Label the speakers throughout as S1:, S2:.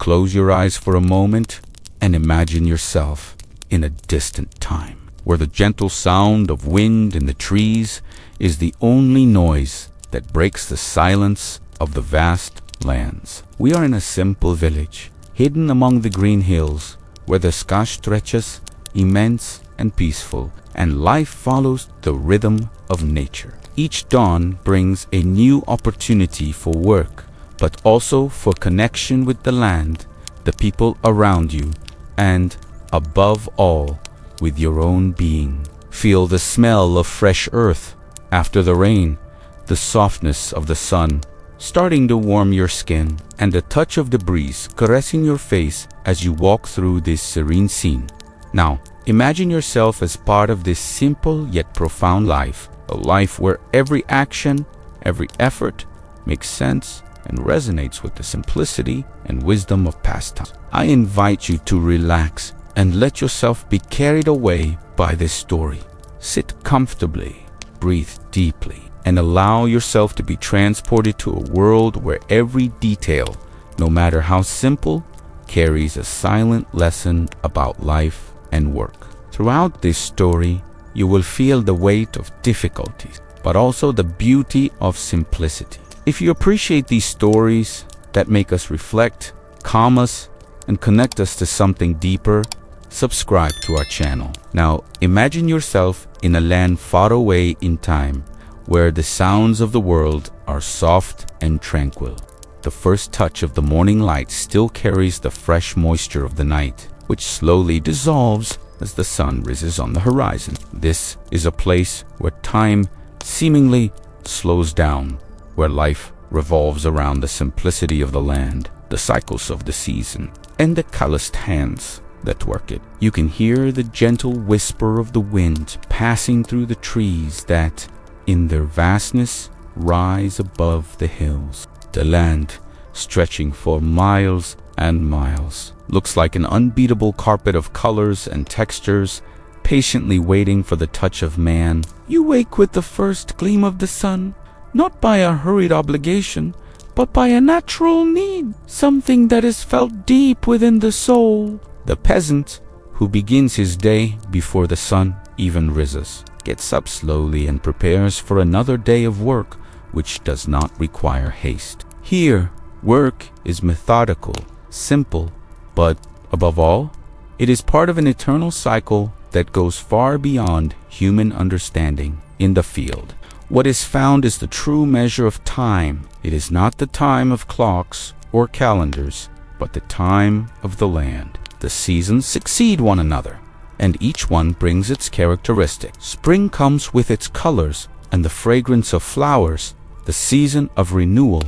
S1: Close your eyes for a moment and imagine yourself in a distant time, where the gentle sound of wind in the trees is the only noise that breaks the silence of the vast lands. We are in a simple village, hidden among the green hills, where the sky stretches immense and peaceful, and life follows the rhythm of nature. Each dawn brings a new opportunity for work, but also for connection with the land, the people around you, and, above all, with your own being. Feel the smell of fresh earth after the rain, the softness of the sun starting to warm your skin, and the touch of the breeze caressing your face as you walk through this serene scene. Now, imagine yourself as part of this simple yet profound life, a life where every action, every effort makes sense and resonates with the simplicity and wisdom of past times. I invite you to relax and let yourself be carried away by this story. Sit comfortably, breathe deeply, and allow yourself to be transported to a world where every detail, no matter how simple, carries a silent lesson about life and work. Throughout this story, you will feel the weight of difficulties, but also the beauty of simplicity. If you appreciate these stories that make us reflect, calm us, and connect us to something deeper, subscribe to our channel. Now, imagine yourself in a land far away in time, where the sounds of the world are soft and tranquil. The first touch of the morning light still carries the fresh moisture of the night, which slowly dissolves as the sun rises on the horizon. This is a place where time seemingly slows down, where life revolves around the simplicity of the land, the cycles of the season, and the calloused hands that work it. You can hear the gentle whisper of the wind passing through the trees that, in their vastness, rise above the hills. The land, stretching for miles and miles, looks like an unbeatable carpet of colors and textures, patiently waiting for the touch of man. You wake with the first gleam of the sun, not by a hurried obligation, but by a natural need, something that is felt deep within the soul. The peasant, who begins his day before the sun even rises, gets up slowly and prepares for another day of work which does not require haste. Here, work is methodical, simple, but above all, it is part of an eternal cycle that goes far beyond human understanding. In the field, what is found is the true measure of time. It is not the time of clocks or calendars, but the time of the land. The seasons succeed one another, and each one brings its characteristics. Spring comes with its colors and the fragrance of flowers, the season of renewal,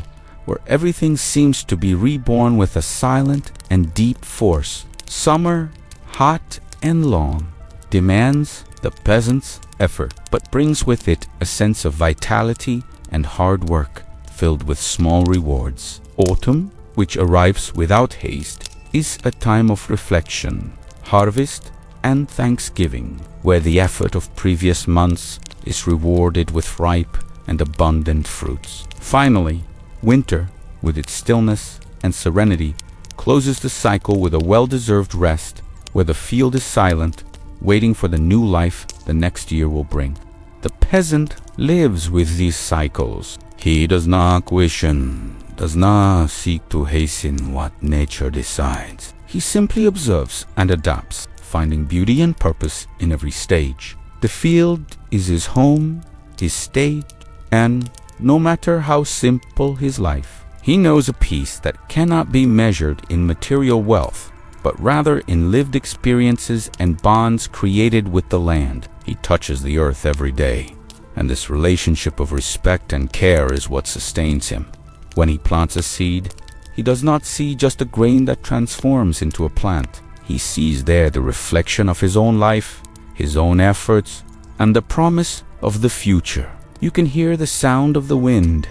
S1: where everything seems to be reborn with a silent and deep force. Summer, hot and long, demands the peasant's effort, but brings with it a sense of vitality and hard work filled with small rewards. Autumn, which arrives without haste, is a time of reflection, harvest, and thanksgiving, where the effort of previous months is rewarded with ripe and abundant fruits. Finally, winter, with its stillness and serenity, closes the cycle with a well-deserved rest, where the field is silent, waiting for the new life the next year will bring. The peasant lives with these cycles. He does not question, does not seek to hasten what nature decides. He simply observes and adapts, finding beauty and purpose in every stage. The field is his home, his state, and no matter how simple his life, he knows a peace that cannot be measured in material wealth, but rather in lived experiences and bonds created with the land. He touches the earth every day, and this relationship of respect and care is what sustains him. When he plants a seed, he does not see just a grain that transforms into a plant. He sees there the reflection of his own life, his own efforts, and the promise of the future. You can hear the sound of the wind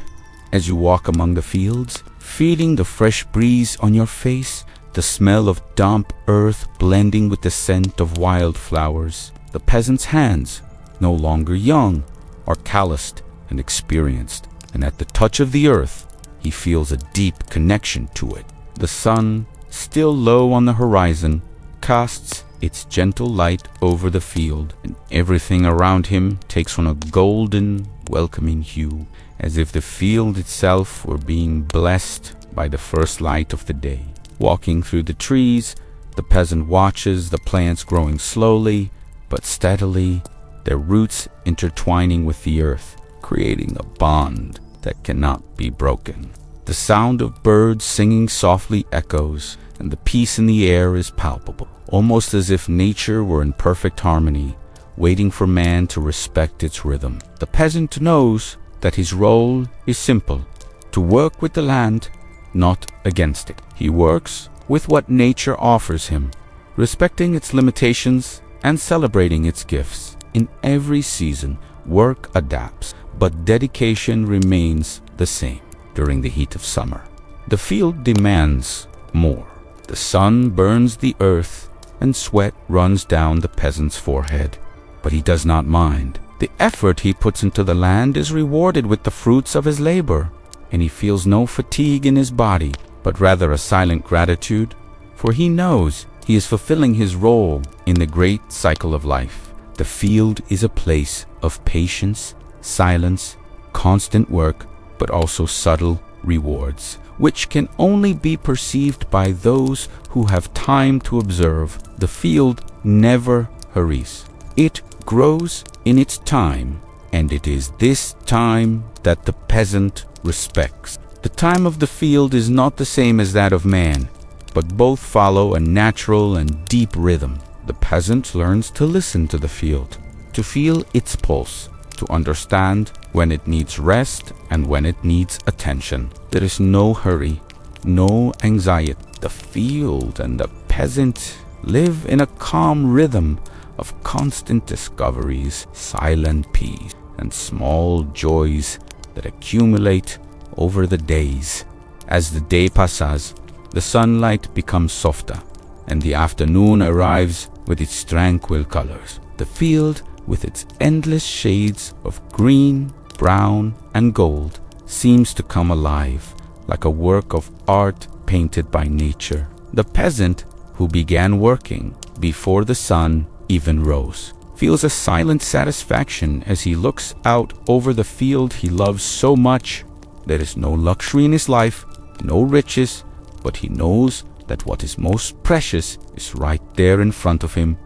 S1: as you walk among the fields, feeling the fresh breeze on your face, the smell of damp earth blending with the scent of wildflowers. The peasant's hands, no longer young, are calloused and experienced, and at the touch of the earth, he feels a deep connection to it. The sun still low on the horizon, casts its gentle light over the field, and everything around him takes on a golden, welcoming hue, as if the field itself were being blessed by the first light of the day. Walking through the trees, the peasant watches the plants growing slowly but steadily, their roots intertwining with the earth, creating a bond that cannot be broken. The sound of birds singing softly echoes, and the peace in the air is palpable, almost as if nature were in perfect harmony, waiting for man to respect its rhythm. The peasant knows that his role is simple: to work with the land, not against it. He works with what nature offers him, respecting its limitations and celebrating its gifts. In every season, work adapts, but dedication remains the same. During the heat of summer, the field demands more. The sun burns the earth, and sweat runs down the peasant's forehead, but he does not mind. The effort he puts into the land is rewarded with the fruits of his labor, and he feels no fatigue in his body, but rather a silent gratitude, for he knows he is fulfilling his role in the great cycle of life. The field is a place of patience, silence, constant work, but also subtle rewards, which can only be perceived by those who have time to observe. The field never hurries. It grows in its time, and it is this time that the peasant respects. The time of the field is not the same as that of man, but both follow a natural and deep rhythm. The peasant learns to listen to the field, to feel its pulse, to understand when it needs rest and when it needs attention. There is no hurry, no anxiety. The field and the peasant live in a calm rhythm of constant discoveries, silent peace, and small joys that accumulate over the days. As the day passes, the sunlight becomes softer, and the afternoon arrives with its tranquil colors. The field, with its endless shades of green, brown, and gold, seems to come alive, like a work of art painted by nature. The peasant, who began working before the sun even rose, feels a silent satisfaction as he looks out over the field he loves so much. There is no luxury in his life, no riches, but he knows that what is most precious is right there in front of him: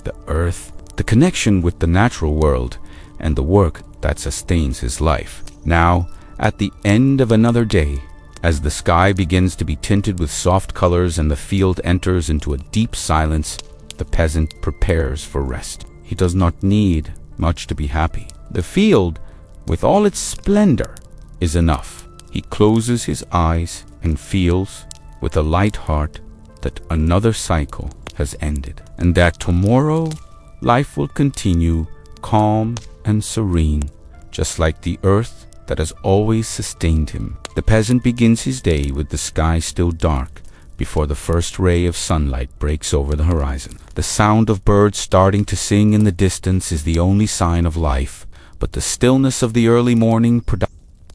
S1: the earth, the connection with the natural world, and the work that sustains his life. Now, at the end of another day, as the sky begins to be tinted with soft colors and the field enters into a deep silence, the peasant prepares for rest. He does not need much to be happy. The field, with all its splendor, is enough. He closes his eyes and feels, with a light heart, that another cycle has ended, and that tomorrow life will continue calm and serene, just like the earth that has always sustained him. The peasant begins his day with the sky still dark before the first ray of sunlight breaks over the horizon. The sound of birds starting to sing in the distance is the only sign of life, but the stillness of the early morning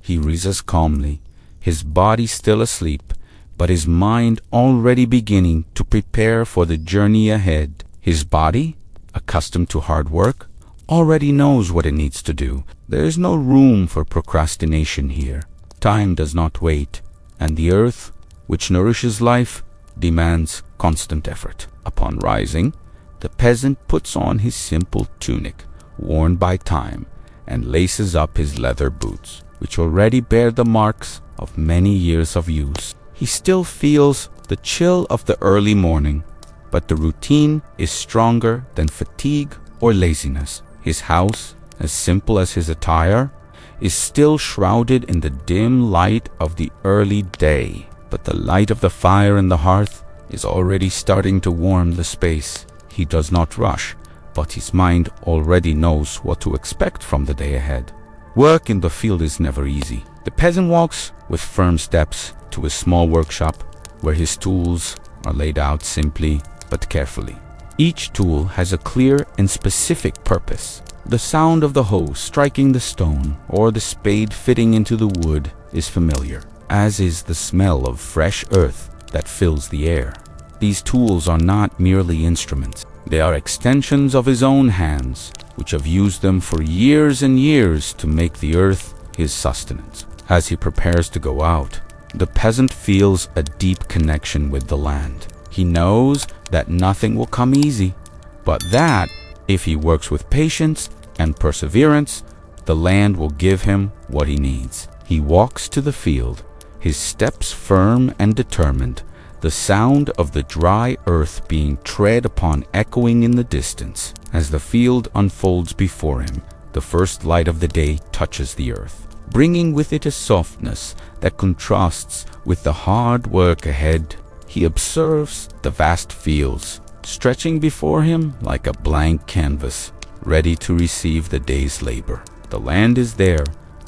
S1: he rises calmly, his body still asleep, but his mind already beginning to prepare for the journey ahead. His body, accustomed to hard work, already knows what it needs to do. There is no room for procrastination here. Time does not wait, and the earth, which nourishes life, demands constant effort. Upon rising, the peasant puts on his simple tunic, worn by time, and laces up his leather boots, which already bear the marks of many years of use. He still feels the chill of the early morning, but the routine is stronger than fatigue or laziness. His house, as simple as his attire, is still shrouded in the dim light of the early day, but the light of the fire in the hearth is already starting to warm the space. He does not rush, but his mind already knows what to expect from the day ahead. Work in the field is never easy. The peasant walks with firm steps to his small workshop, where his tools are laid out simply but carefully. Each tool has a clear and specific purpose. The sound of the hoe striking the stone or the spade fitting into the wood is familiar, as is the smell of fresh earth that fills the air. These tools are not merely instruments. They are extensions of his own hands, which have used them for years and years to make the earth his sustenance. As he prepares to go out, the peasant feels a deep connection with the land. He knows that nothing will come easy, but that, if he works with patience and perseverance, the land will give him what he needs. He walks to the field, his steps firm and determined, the sound of the dry earth being tread upon echoing in the distance. As the field unfolds before him, the first light of the day touches the earth, bringing with it a softness that contrasts with the hard work ahead. He observes the vast fields, stretching before him like a blank canvas, ready to receive the day's labor. The land is there,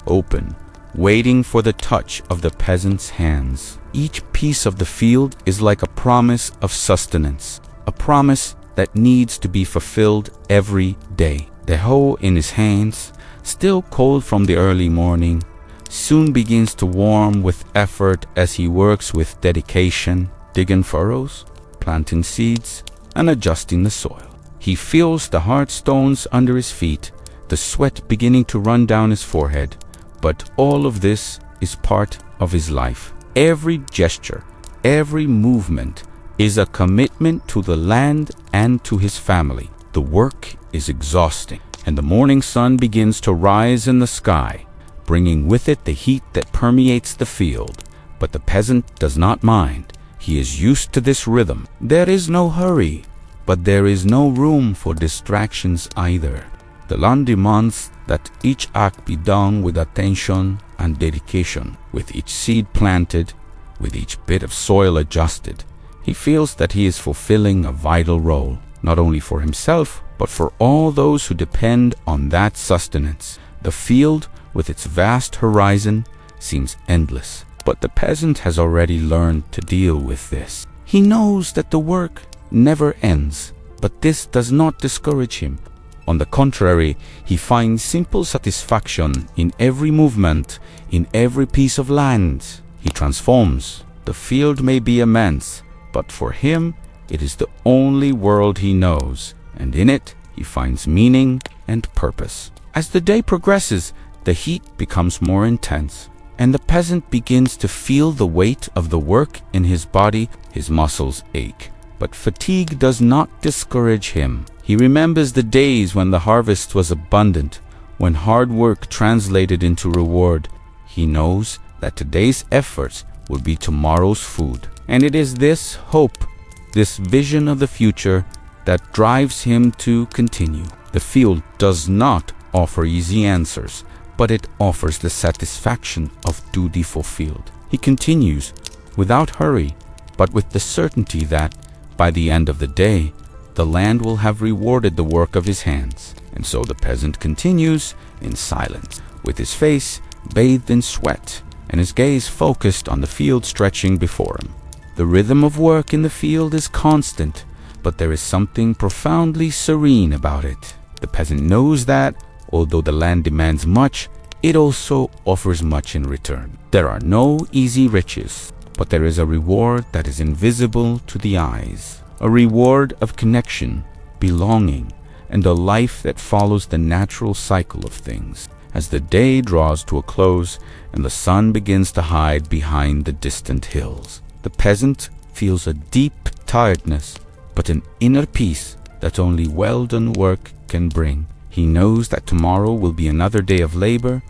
S1: open, waiting for the touch of the peasant's hands. Each piece of the field is like a promise of sustenance, a promise that needs to be fulfilled every day. The hoe in his hands, still cold from the early morning, soon begins to warm with effort as he works with dedication, digging furrows, planting seeds, and adjusting the soil. He feels the hard stones under his feet, the sweat beginning to run down his forehead. But all of this is part of his life. Every gesture, every movement is a commitment to the land and to his family. The work is exhausting, and the morning sun begins to rise in the sky, bringing with it the heat that permeates the field. But the peasant does not mind. He is used to this rhythm. There is no hurry, but there is no room for distractions either. The land demands that each act be done with attention and dedication. With each seed planted, with each bit of soil adjusted, he feels that he is fulfilling a vital role, not only for himself, but for all those who depend on that sustenance. The field, with its vast horizon, seems endless, but the peasant has already learned to deal with this. He knows that the work never ends, but this does not discourage him. On the contrary, he finds simple satisfaction in every movement, in every piece of land he transforms. The field may be immense, but for him it is the only world he knows, and in it he finds meaning and purpose. As the day progresses, the heat becomes more intense, and the peasant begins to feel the weight of the work in his body. His muscles ache, but fatigue does not discourage him. He remembers the days when the harvest was abundant, when hard work translated into reward. He knows that today's efforts will be tomorrow's food. And it is this hope, this vision of the future, that drives him to continue. The field does not offer easy answers, but it offers the satisfaction of duty fulfilled. He continues without hurry, but with the certainty that, by the end of the day, the land will have rewarded the work of his hands. And so the peasant continues in silence, with his face bathed in sweat and his gaze focused on the field stretching before him. The rhythm of work in the field is constant, but there is something profoundly serene about it. The peasant knows that, although the land demands much, it also offers much in return. There are no easy riches, but there is a reward that is invisible to the eyes. A reward of connection, belonging, and a life that follows the natural cycle of things. As the day draws to a close and the sun begins to hide behind the distant hills, the peasant feels a deep tiredness, but an inner peace that only well-done work can bring. He knows that tomorrow will be another day of labor,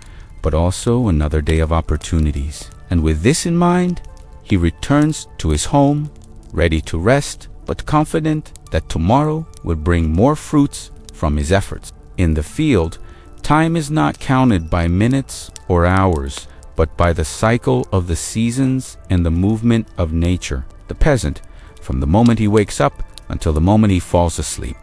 S1: but also another day of opportunities. And with this in mind, he returns to his home, ready to rest, but confident that tomorrow will bring more fruits from his efforts. In the field, time is not counted by minutes or hours, but by the cycle of the seasons and the movement of nature. The peasant, from the moment he wakes up until the moment he falls asleep,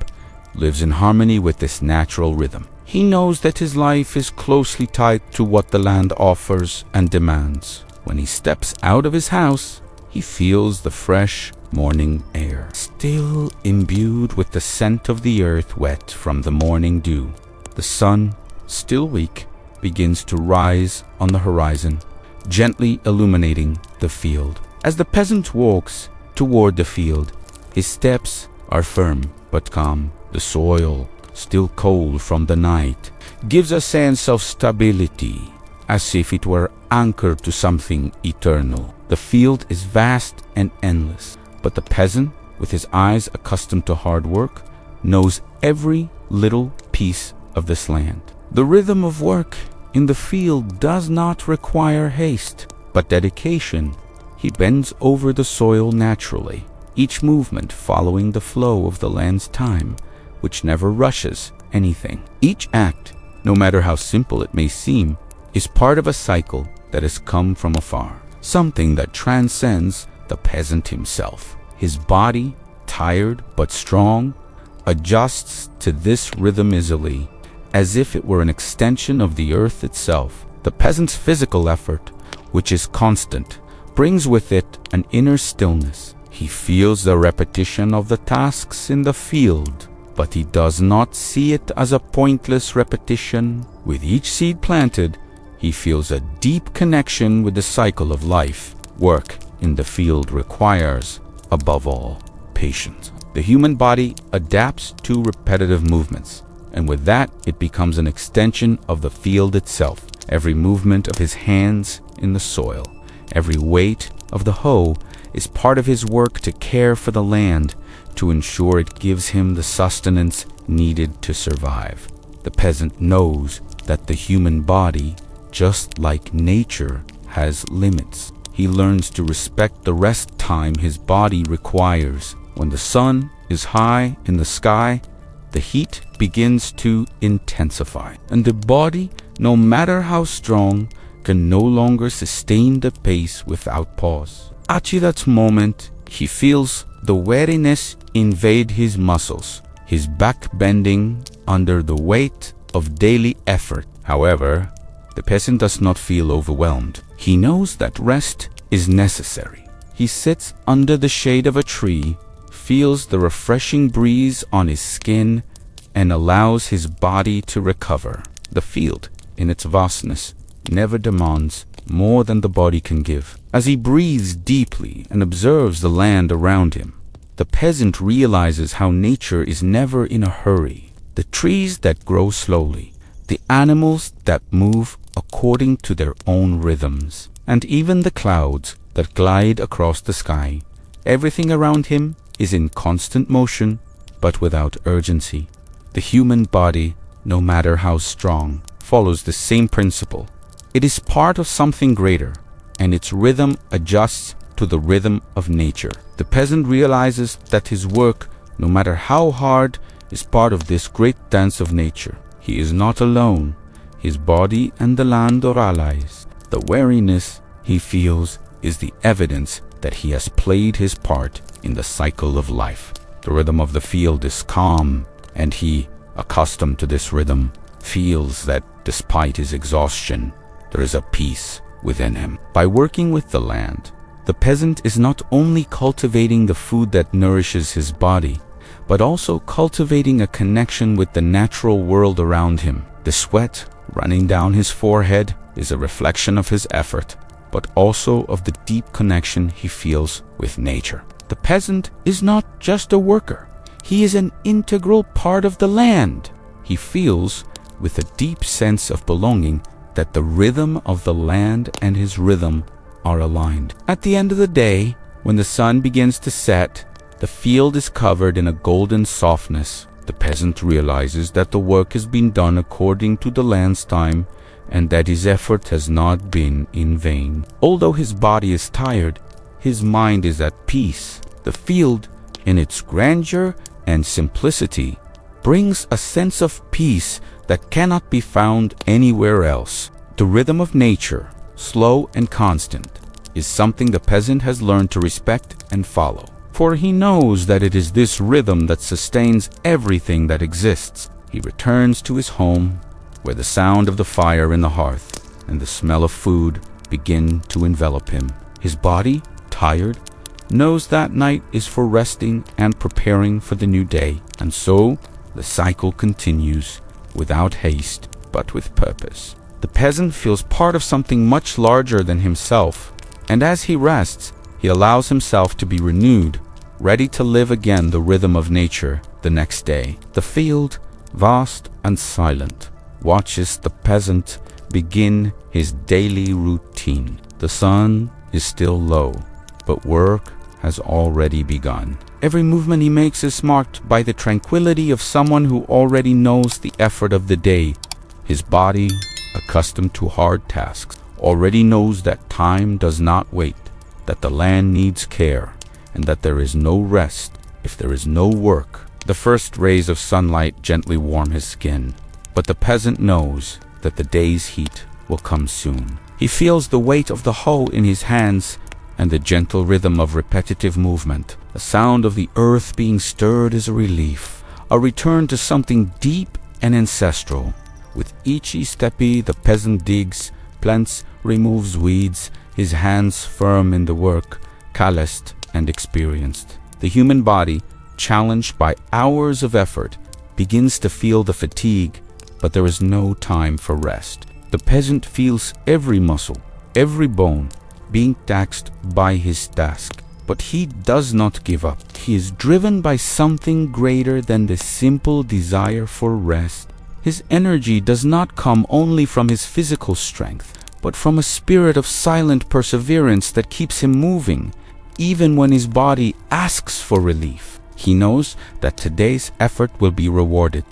S1: lives in harmony with this natural rhythm. He knows that his life is closely tied to what the land offers and demands. When he steps out of his house, he feels the fresh morning air, still imbued with the scent of the earth wet from the morning dew. The sun, still weak, begins to rise on the horizon, gently illuminating the field. As the peasant walks toward the field, his steps are firm but calm. The soil, still cold from the night, gives a sense of stability, as if it were anchored to something eternal. The field is vast and endless, but the peasant, with his eyes accustomed to hard work, knows every little piece of this land. The rhythm of work in the field does not require haste, but dedication. He bends over the soil naturally, each movement following the flow of the land's time, which never rushes anything. Each act, no matter how simple it may seem, is part of a cycle that has come from afar, something that transcends the peasant himself. His body, tired but strong, adjusts to this rhythm easily, as if it were an extension of the earth itself. The peasant's physical effort, which is constant, brings with it an inner stillness. He feels the repetition of the tasks in the field, but he does not see it as a pointless repetition. With each seed planted, he feels a deep connection with the cycle of life. Work in the field requires, above all, patience. The human body adapts to repetitive movements, and with that, it becomes an extension of the field itself. Every movement of his hands in the soil, every weight of the hoe is part of his work to care for the land, to ensure it gives him the sustenance needed to survive. The peasant knows that the human body, just like nature, has limits. He learns to respect the rest time his body requires. When the sun is high in the sky, the heat begins to intensify, and the body, no matter how strong, can no longer sustain the pace without pause. At that moment, he feels the weariness invade his muscles, his back bending under the weight of daily effort. However, the peasant does not feel overwhelmed. He knows that rest is necessary. He sits under the shade of a tree, feels the refreshing breeze on his skin, and allows his body to recover. The field, in its vastness, never demands more than the body can give. As he breathes deeply and observes the land around him, the peasant realizes how nature is never in a hurry. The trees that grow slowly, the animals that move according to their own rhythms, and even the clouds that glide across the sky. Everything around him is in constant motion, but without urgency. The human body, no matter how strong, follows the same principle. It is part of something greater, and its rhythm adjusts to the rhythm of nature. The peasant realizes that his work, no matter how hard, is part of this great dance of nature. He is not alone. His body and the land are allies. The weariness he feels is the evidence that he has played his part in the cycle of life. The rhythm of the field is calm, and he, accustomed to this rhythm, feels that despite his exhaustion, there is a peace within him. By working with the land, the peasant is not only cultivating the food that nourishes his body, but also cultivating a connection with the natural world around him. The sweat running down his forehead is a reflection of his effort, but also of the deep connection he feels with nature. The peasant is not just a worker. He is an integral part of the land. He feels, with a deep sense of belonging, that the rhythm of the land and his rhythm are aligned. At the end of the day, when the sun begins to set, the field is covered in a golden softness. The peasant realizes that the work has been done according to the land's time, and that his effort has not been in vain. Although his body is tired, his mind is at peace. The field, in its grandeur and simplicity, brings a sense of peace that cannot be found anywhere else. The rhythm of nature, slow and constant, is something the peasant has learned to respect and follow. For he knows that it is this rhythm that sustains everything that exists. He returns to his home, where the sound of the fire in the hearth and the smell of food begin to envelop him. His body, tired, knows that night is for resting and preparing for the new day. And so the cycle continues, without haste, but with purpose. The peasant feels part of something much larger than himself, and as he rests, He allows himself to be renewed, ready to live again the rhythm of nature the next day. The field, vast and silent, watches the peasant begin his daily routine. The sun is still low, but work has already begun. Every movement he makes is marked by the tranquility of someone who already knows the effort of the day. His body, accustomed to hard tasks, already knows that time does not wait, that the land needs care, and that there is no rest if there is no work. The first rays of sunlight gently warm his skin, but the peasant knows that the day's heat will come soon. He feels the weight of the hoe in his hands and the gentle rhythm of repetitive movement. The sound of the earth being stirred is a relief, a return to something deep and ancestral. With each step the peasant digs, plants, removes weeds, his hands firm in the work, calloused and experienced. The human body, challenged by hours of effort, begins to feel the fatigue, but there is no time for rest. The peasant feels every muscle, every bone, being taxed by his task. But he does not give up. He is driven by something greater than the simple desire for rest. His energy does not come only from his physical strength, but from a spirit of silent perseverance that keeps him moving, even when his body asks for relief. He knows that today's effort will be rewarded,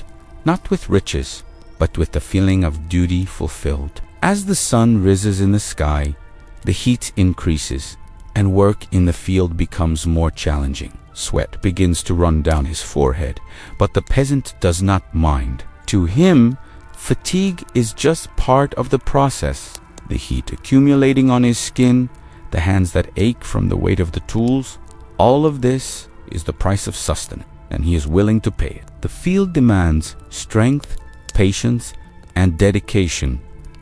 S1: not with riches, but with the feeling of duty fulfilled. As the sun rises in the sky, the heat increases, and work in the field becomes more challenging. Sweat begins to run down his forehead, but the peasant does not mind. To him, fatigue is just part of the process. The heat accumulating on his skin, the hands that ache from the weight of the tools, all of this is the price of sustenance, and he is willing to pay it. The field demands strength, patience, and dedication,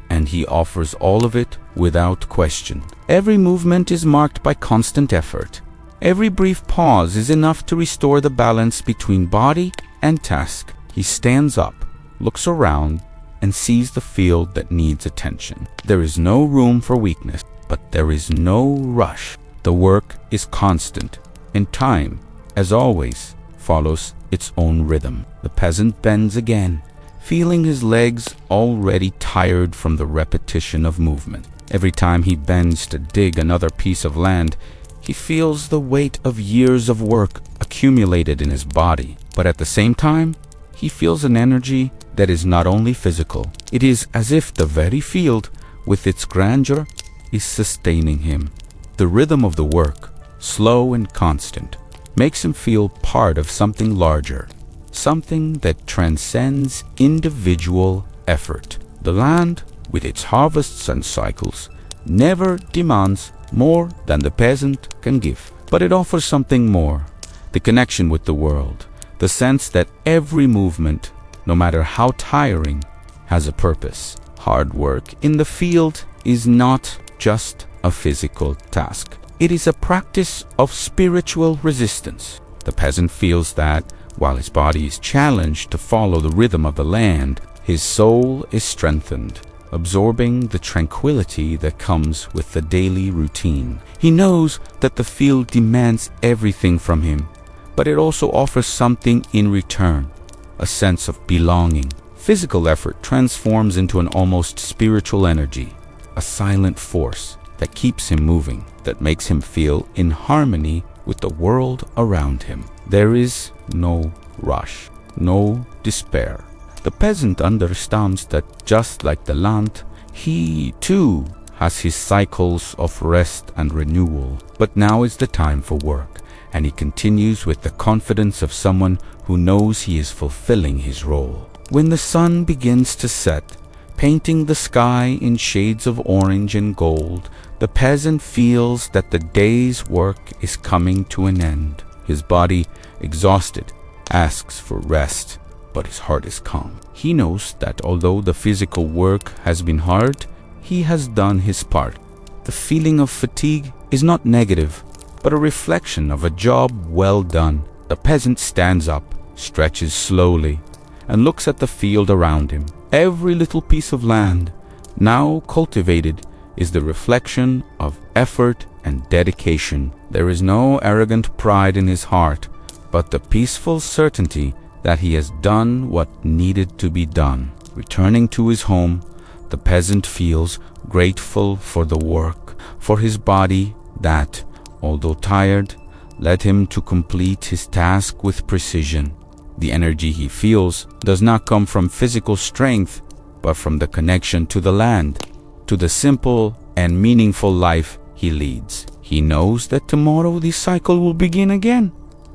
S1: and he offers all of it without question. Every movement is marked by constant effort. Every brief pause is enough to restore the balance between body and task. He stands up, looks around, and sees the field that needs attention. There is no room for weakness, but there is no rush. The work is constant, and time, as always, follows its own rhythm. The peasant bends again, feeling his legs already tired from the repetition of movement. Every time he bends to dig another piece of land, he feels the weight of years of work accumulated in his body. But at the same time, he feels an energy that is not only physical. It is as if the very field, with its grandeur, is sustaining him. The rhythm of the work, slow and constant, makes him feel part of something larger, something that transcends individual effort. The land, with its harvests and cycles, never demands more than the peasant can give. But it offers something more: the connection with the world, the sense that every movement, no matter how tiring, has a purpose. Hard work in the field is not just a physical task. It is a practice of spiritual resistance. The peasant feels that, while his body is challenged to follow the rhythm of the land, his soul is strengthened, absorbing the tranquility that comes with the daily routine. He knows that the field demands everything from him, but it also offers something in return, a sense of belonging. Physical effort transforms into an almost spiritual energy, a silent force that keeps him moving, that makes him feel in harmony with the world around him. There is no rush, no despair. The peasant understands that just like the land, he too has his cycles of rest and renewal. But now is the time for work, and he continues with the confidence of someone who knows he is fulfilling his role. When the sun begins to set, painting the sky in shades of orange and gold, the peasant feels that the day's work is coming to an end. His body, exhausted, asks for rest, but his heart is calm. He knows that although the physical work has been hard, he has done his part. The feeling of fatigue is not negative, but a reflection of a job well done. The peasant stands up, stretches slowly, and looks at the field around him. Every little piece of land, now cultivated, is the reflection of effort and dedication. There is no arrogant pride in his heart, but the peaceful certainty that he has done what needed to be done. Returning to his home, the peasant feels grateful for the work, for his body that, although tired, led him to complete his task with precision. The energy he feels does not come from physical strength, but from the connection to the land, to the simple and meaningful life he leads. He knows that tomorrow the cycle will begin again,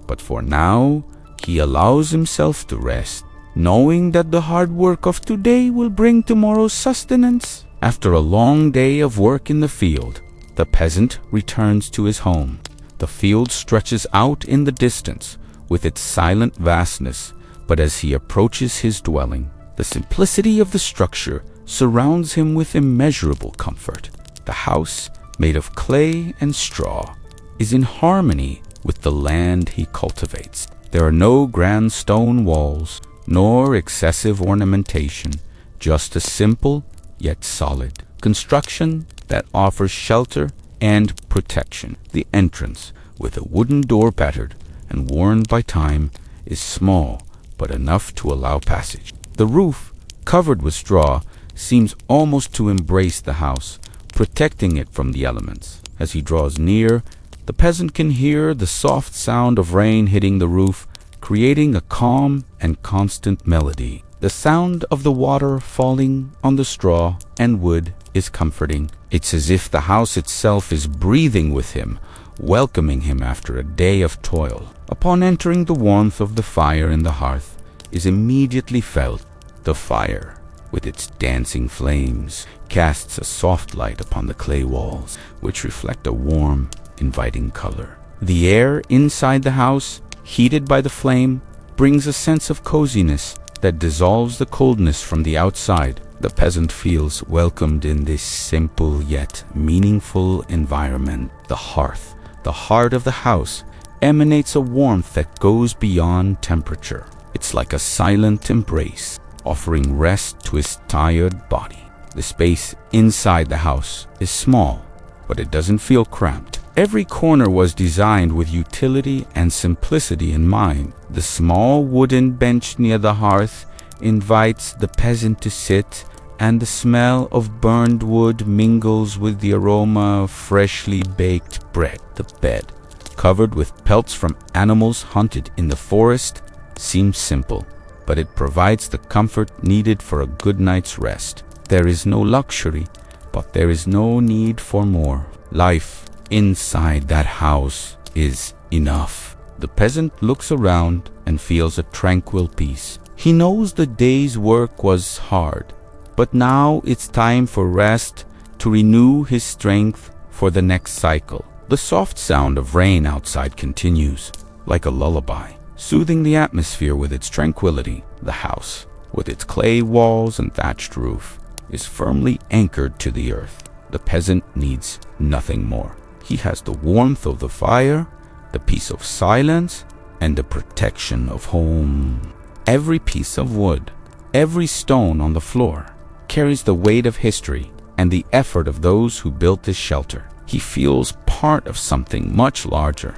S1: but for now, he allows himself to rest, knowing that the hard work of today will bring tomorrow's sustenance. After a long day of work in the field, the peasant returns to his home. The field stretches out in the distance with its silent vastness, but as he approaches his dwelling, the simplicity of the structure surrounds him with immeasurable comfort. The house, made of clay and straw, is in harmony with the land he cultivates. There are no grand stone walls, nor excessive ornamentation, just a simple yet solid construction that offers shelter and protection. The entrance, with a wooden door battered and worn by time, is small but enough to allow passage. The roof, covered with straw, seems almost to embrace the house, protecting it from the elements. As he draws near, the peasant can hear the soft sound of rain hitting the roof, creating a calm and constant melody. The sound of the water falling on the straw and wood is comforting. It's as if the house itself is breathing with him, welcoming him after a day of toil. Upon entering, the warmth of the fire in the hearth is immediately felt. The fire, with its dancing flames, casts a soft light upon the clay walls, which reflect a warm, inviting color. The air inside the house, heated by the flame, brings a sense of coziness that dissolves the coldness from the outside. The peasant feels welcomed in this simple yet meaningful environment. The hearth, the heart of the house, emanates a warmth that goes beyond temperature. It's like a silent embrace, offering rest to his tired body. The space inside the house is small, but it doesn't feel cramped. Every corner was designed with utility and simplicity in mind. The small wooden bench near the hearth invites the peasant to sit, and the smell of burned wood mingles with the aroma of freshly baked bread. The bed, covered with pelts from animals hunted in the forest, seems simple, but it provides the comfort needed for a good night's rest. There is no luxury, but there is no need for more. Life inside that house is enough. The peasant looks around and feels a tranquil peace. He knows the day's work was hard, but now it's time for rest, to renew his strength for the next cycle. The soft sound of rain outside continues, like a lullaby, soothing the atmosphere with its tranquility. The house, with its clay walls and thatched roof, is firmly anchored to the earth. The peasant needs nothing more. He has the warmth of the fire, the peace of silence, and the protection of home. Every piece of wood, every stone on the floor, carries the weight of history and the effort of those who built this shelter. He feels part of something much larger,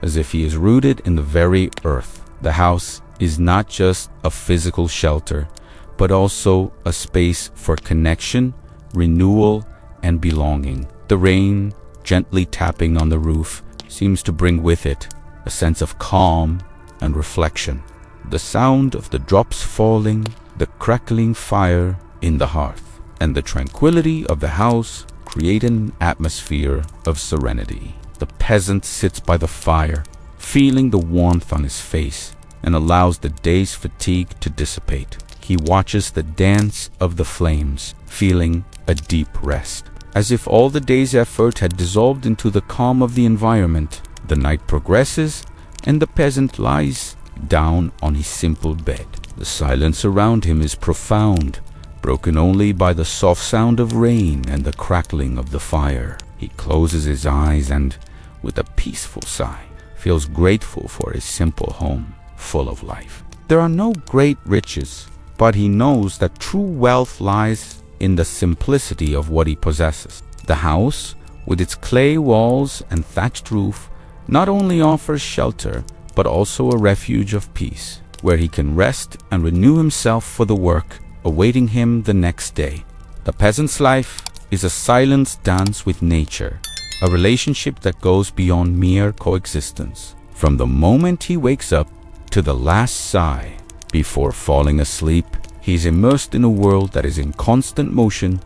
S1: as if he is rooted in the very earth. The house is not just a physical shelter, but also a space for connection, renewal, and belonging. The rain, gently tapping on the roof, seems to bring with it a sense of calm and reflection. The sound of the drops falling, the crackling fire in the hearth, and the tranquility of the house create an atmosphere of serenity. The peasant sits by the fire, feeling the warmth on his face, and allows the day's fatigue to dissipate. He watches the dance of the flames, feeling a deep rest. As if all the day's effort had dissolved into the calm of the environment, the night progresses, and the peasant lies down on his simple bed. The silence around him is profound, broken only by the soft sound of rain and the crackling of the fire. He closes his eyes and, with a peaceful sigh, feels grateful for his simple home, full of life. There are no great riches, but he knows that true wealth lies in the simplicity of what he possesses. The house, with its clay walls and thatched roof, not only offers shelter, but also a refuge of peace, where he can rest and renew himself for the work awaiting him the next day. The peasant's life is a silent dance with nature, a relationship that goes beyond mere coexistence. From the moment he wakes up to the last sigh before falling asleep, he is immersed in a world that is in constant motion,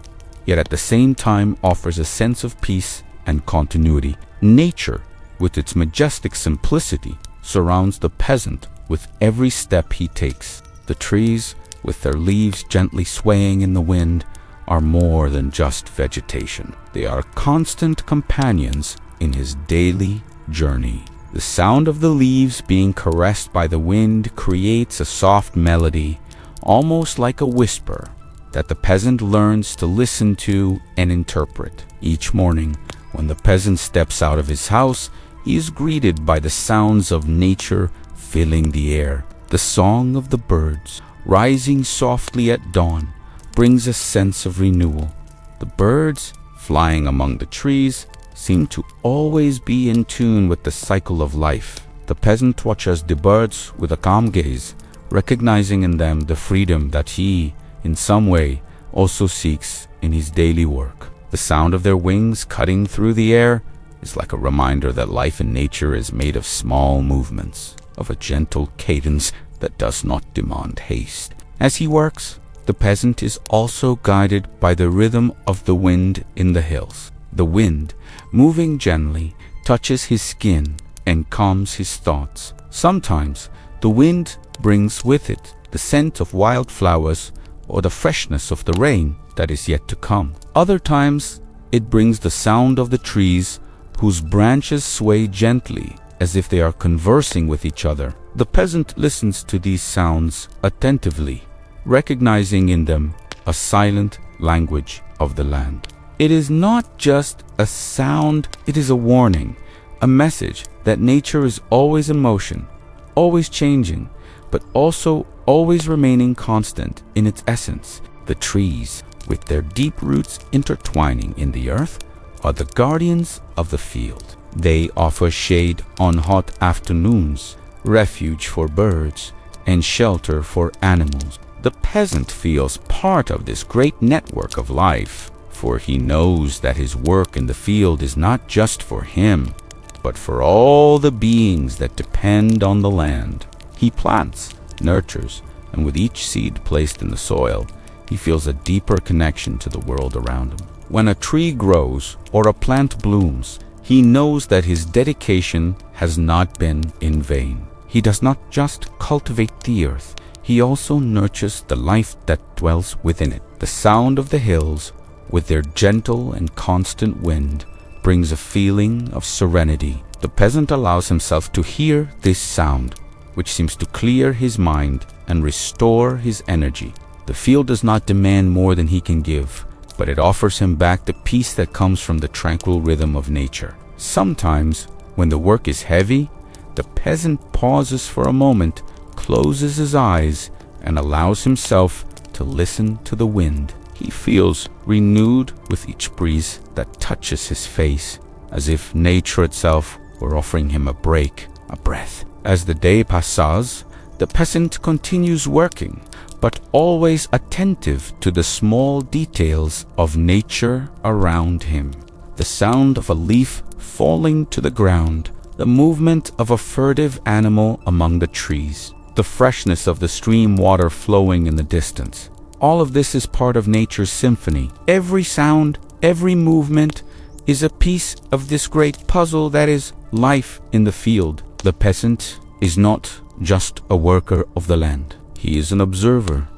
S1: yet at the same time offers a sense of peace and continuity. Nature, with its majestic simplicity, surrounds the peasant with every step he takes. The trees, with their leaves gently swaying in the wind, are more than just vegetation. They are constant companions in his daily journey. The sound of the leaves being caressed by the wind creates a soft melody, almost like a whisper, that the peasant learns to listen to and interpret. Each morning, when the peasant steps out of his house, he is greeted by the sounds of nature filling the air. The song of the birds, rising softly at dawn, brings a sense of renewal. The birds, flying among the trees, seem to always be in tune with the cycle of life. The peasant watches the birds with a calm gaze, recognizing in them the freedom that he, in some way, also seeks in his daily work. The sound of their wings cutting through the air is like a reminder that life in nature is made of small movements, of a gentle cadence that does not demand haste. As he works, the peasant is also guided by the rhythm of the wind in the hills. The wind, moving gently, touches his skin and calms his thoughts. Sometimes the wind brings with it the scent of wildflowers or the freshness of the rain that is yet to come. Other times it brings the sound of the trees whose branches sway gently as if they are conversing with each other. The peasant listens to these sounds attentively, recognizing in them a silent language of the land. It is not just a sound, it is a warning, a message that nature is always in motion, always changing, but also always remaining constant in its essence. The trees, with their deep roots intertwining in the earth, are the guardians of the field. They offer shade on hot afternoons, refuge for birds, and shelter for animals. The peasant feels part of this great network of life, for he knows that his work in the field is not just for him, but for all the beings that depend on the land. He plants, nurtures, and with each seed placed in the soil, he feels a deeper connection to the world around him. When a tree grows or a plant blooms, he knows that his dedication has not been in vain. He does not just cultivate the earth, he also nurtures the life that dwells within it. The sound of the hills, with their gentle and constant wind, brings a feeling of serenity. The peasant allows himself to hear this sound, which seems to clear his mind and restore his energy. The field does not demand more than he can give, but it offers him back the peace that comes from the tranquil rhythm of nature. Sometimes, when the work is heavy, the peasant pauses for a moment, closes his eyes, and allows himself to listen to the wind. He feels renewed with each breeze that touches his face, as if nature itself were offering him a break, a breath. As the day passes, the peasant continues working, but always attentive to the small details of nature around him. The sound of a leaf falling to the ground, the movement of a furtive animal among the trees, the freshness of the stream water flowing in the distance. All of this is part of nature's symphony. Every sound, every movement is a piece of this great puzzle that is life in the field. The peasant is not just a worker of the land. He is an observer,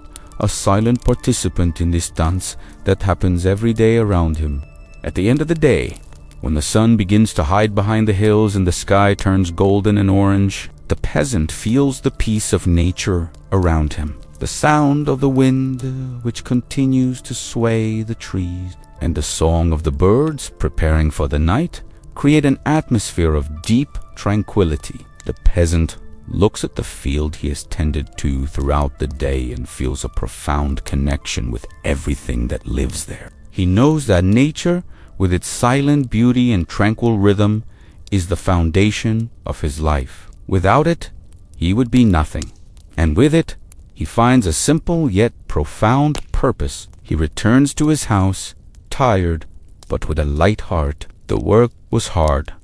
S1: a silent participant in this dance that happens every day around him. At the end of the day, when the sun begins to hide behind the hills and the sky turns golden and orange, the peasant feels the peace of nature around him. The sound of the wind which continues to sway the trees and the song of the birds preparing for the night create an atmosphere of deep tranquility. The peasant looks at the field he has tended to throughout the day and feels a profound connection with everything that lives there. He knows that nature, with its silent beauty and tranquil rhythm, is the foundation of his life. Without it, he would be nothing. And with it, he finds a simple yet profound purpose. He returns to his house, tired, but with a light heart. The work was hard,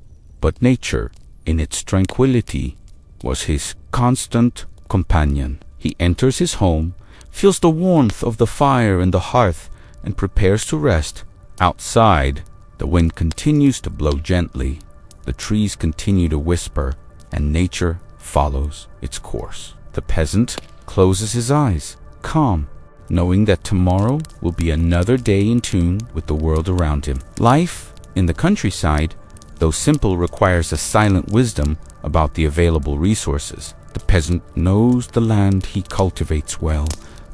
S1: but nature, in its tranquility, was his constant companion. He enters his home, feels the warmth of the fire and the hearth, and prepares to rest. Outside, the wind continues to blow gently, the trees continue to whisper, and nature follows its course. The peasant closes his eyes, calm, knowing that tomorrow will be another day in tune with the world around him. Life in the countryside, though simple, requires a silent wisdom about the available resources. The peasant knows the land he cultivates well,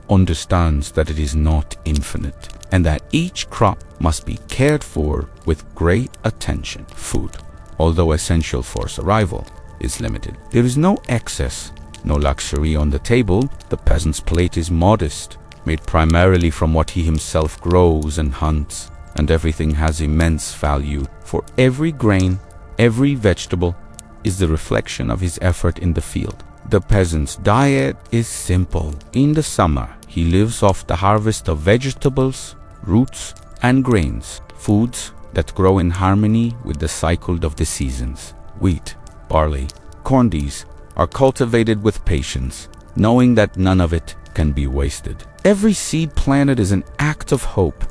S1: understands that it is not infinite, and that each crop must be cared for with great attention. Food, although essential for survival, is limited. There is no excess, no luxury on the table. The peasant's plate is modest, made primarily from what he himself grows and hunts, and everything has immense value, for every grain, every vegetable is the reflection of his effort in the field. The peasant's diet is simple. In the summer, he lives off the harvest of vegetables, roots, and grains, foods that grow in harmony with the cycle of the seasons. Wheat, barley, corn, these are cultivated with patience, knowing that none of it can be wasted. Every seed planted is an act of hope,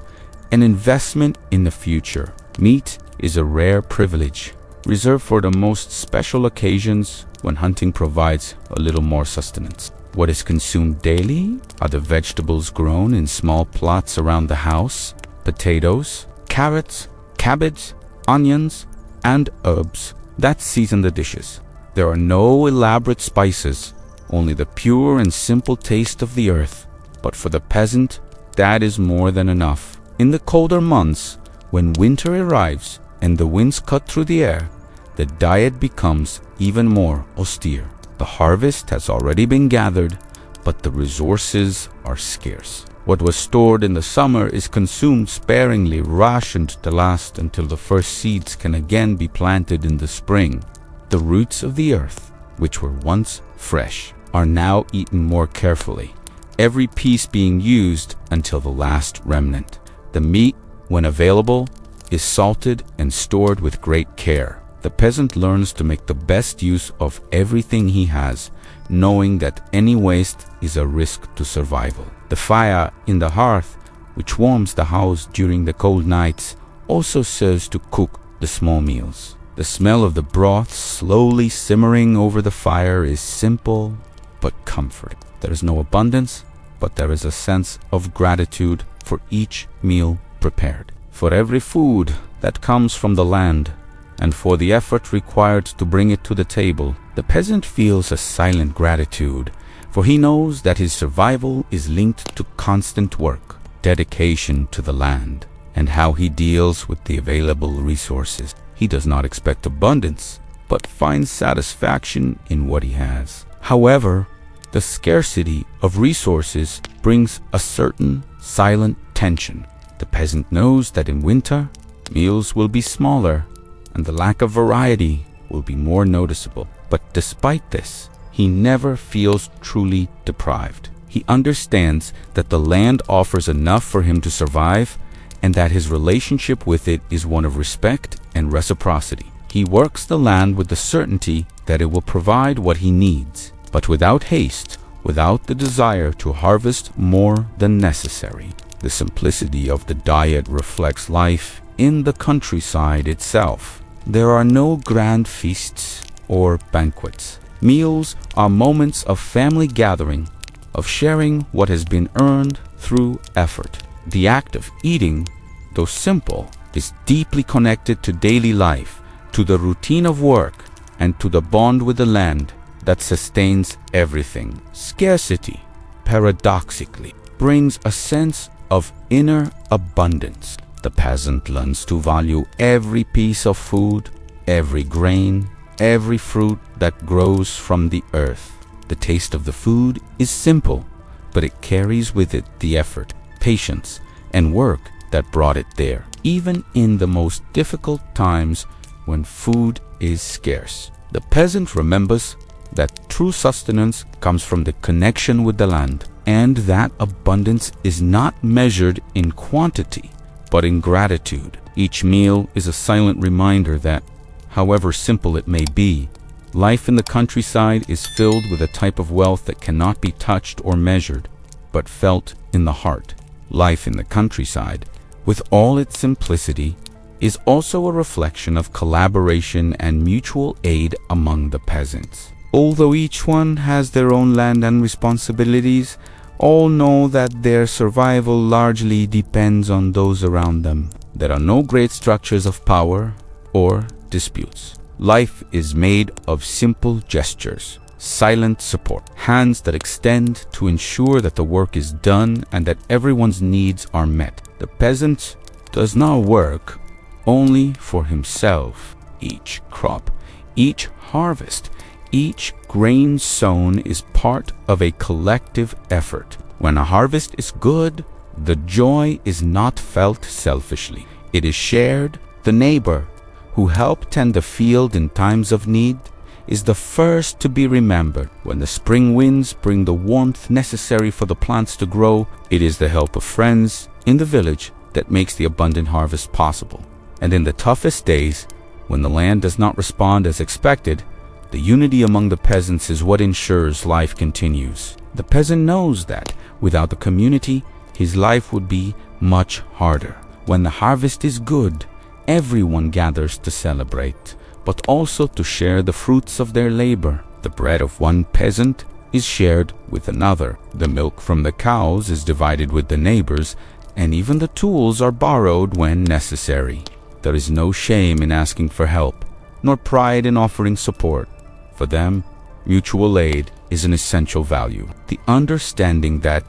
S1: an investment in the future. Meat is a rare privilege, reserved for the most special occasions when hunting provides a little more sustenance. What is consumed daily are the vegetables grown in small plots around the house: potatoes, carrots, cabbage, onions, and herbs that season the dishes. There are no elaborate spices, only the pure and simple taste of the earth. But for the peasant, that is more than enough. In the colder months, when winter arrives and the winds cut through the air, the diet becomes even more austere. The harvest has already been gathered, but the resources are scarce. What was stored in the summer is consumed sparingly, rationed to last until the first seeds can again be planted in the spring. The roots of the earth, which were once fresh, are now eaten more carefully, every piece being used until the last remnant. The meat, when available, is salted and stored with great care. The peasant learns to make the best use of everything he has, knowing that any waste is a risk to survival. The fire in the hearth, which warms the house during the cold nights, also serves to cook the small meals. The smell of the broth slowly simmering over the fire is simple but comforting. There is no abundance, but there is a sense of gratitude for each meal prepared, for every food that comes from the land, and for the effort required to bring it to the table. The peasant feels a silent gratitude, for he knows that his survival is linked to constant work, dedication to the land, and how he deals with the available resources. He does not expect abundance, but finds satisfaction in what he has. However, the scarcity of resources brings a certain silent tension. The peasant knows that in winter, meals will be smaller, and the lack of variety will be more noticeable. But despite this, he never feels truly deprived. He understands that the land offers enough for him to survive, and that his relationship with it is one of respect and reciprocity. He works the land with the certainty that it will provide what he needs, but without haste, without the desire to harvest more than necessary. The simplicity of the diet reflects life in the countryside itself. There are no grand feasts or banquets. Meals are moments of family gathering, of sharing what has been earned through effort. The act of eating, though simple, is deeply connected to daily life, to the routine of work, and to the bond with the land that sustains everything. Scarcity, paradoxically, brings a sense of inner abundance. The peasant learns to value every piece of food, every grain, every fruit that grows from the earth. The taste of the food is simple, but it carries with it the effort, patience, and work that brought it there, even in the most difficult times when food is scarce. The peasant remembers that true sustenance comes from the connection with the land, and that abundance is not measured in quantity, but in gratitude. Each meal is a silent reminder that, however simple it may be, life in the countryside is filled with a type of wealth that cannot be touched or measured, but felt in the heart. Life in the countryside, with all its simplicity, is also a reflection of collaboration and mutual aid among the peasants. Although each one has their own land and responsibilities, all know that their survival largely depends on those around them. There are no great structures of power or disputes. Life is made of simple gestures, silent support, hands that extend to ensure that the work is done and that everyone's needs are met. The peasant does not work only for himself. Each crop, each harvest, each grain sown is part of a collective effort. When a harvest is good, the joy is not felt selfishly. It is shared. The neighbor who helped tend the field in times of need is the first to be remembered. When the spring winds bring the warmth necessary for the plants to grow, it is the help of friends in the village that makes the abundant harvest possible. And in the toughest days, when the land does not respond as expected, the unity among the peasants is what ensures life continues. The peasant knows that without the community, his life would be much harder. When the harvest is good, everyone gathers to celebrate, but also to share the fruits of their labor. The bread of one peasant is shared with another. The milk from the cows is divided with the neighbors, and even the tools are borrowed when necessary. There is no shame in asking for help, nor pride in offering support. For them, mutual aid is an essential value. The understanding that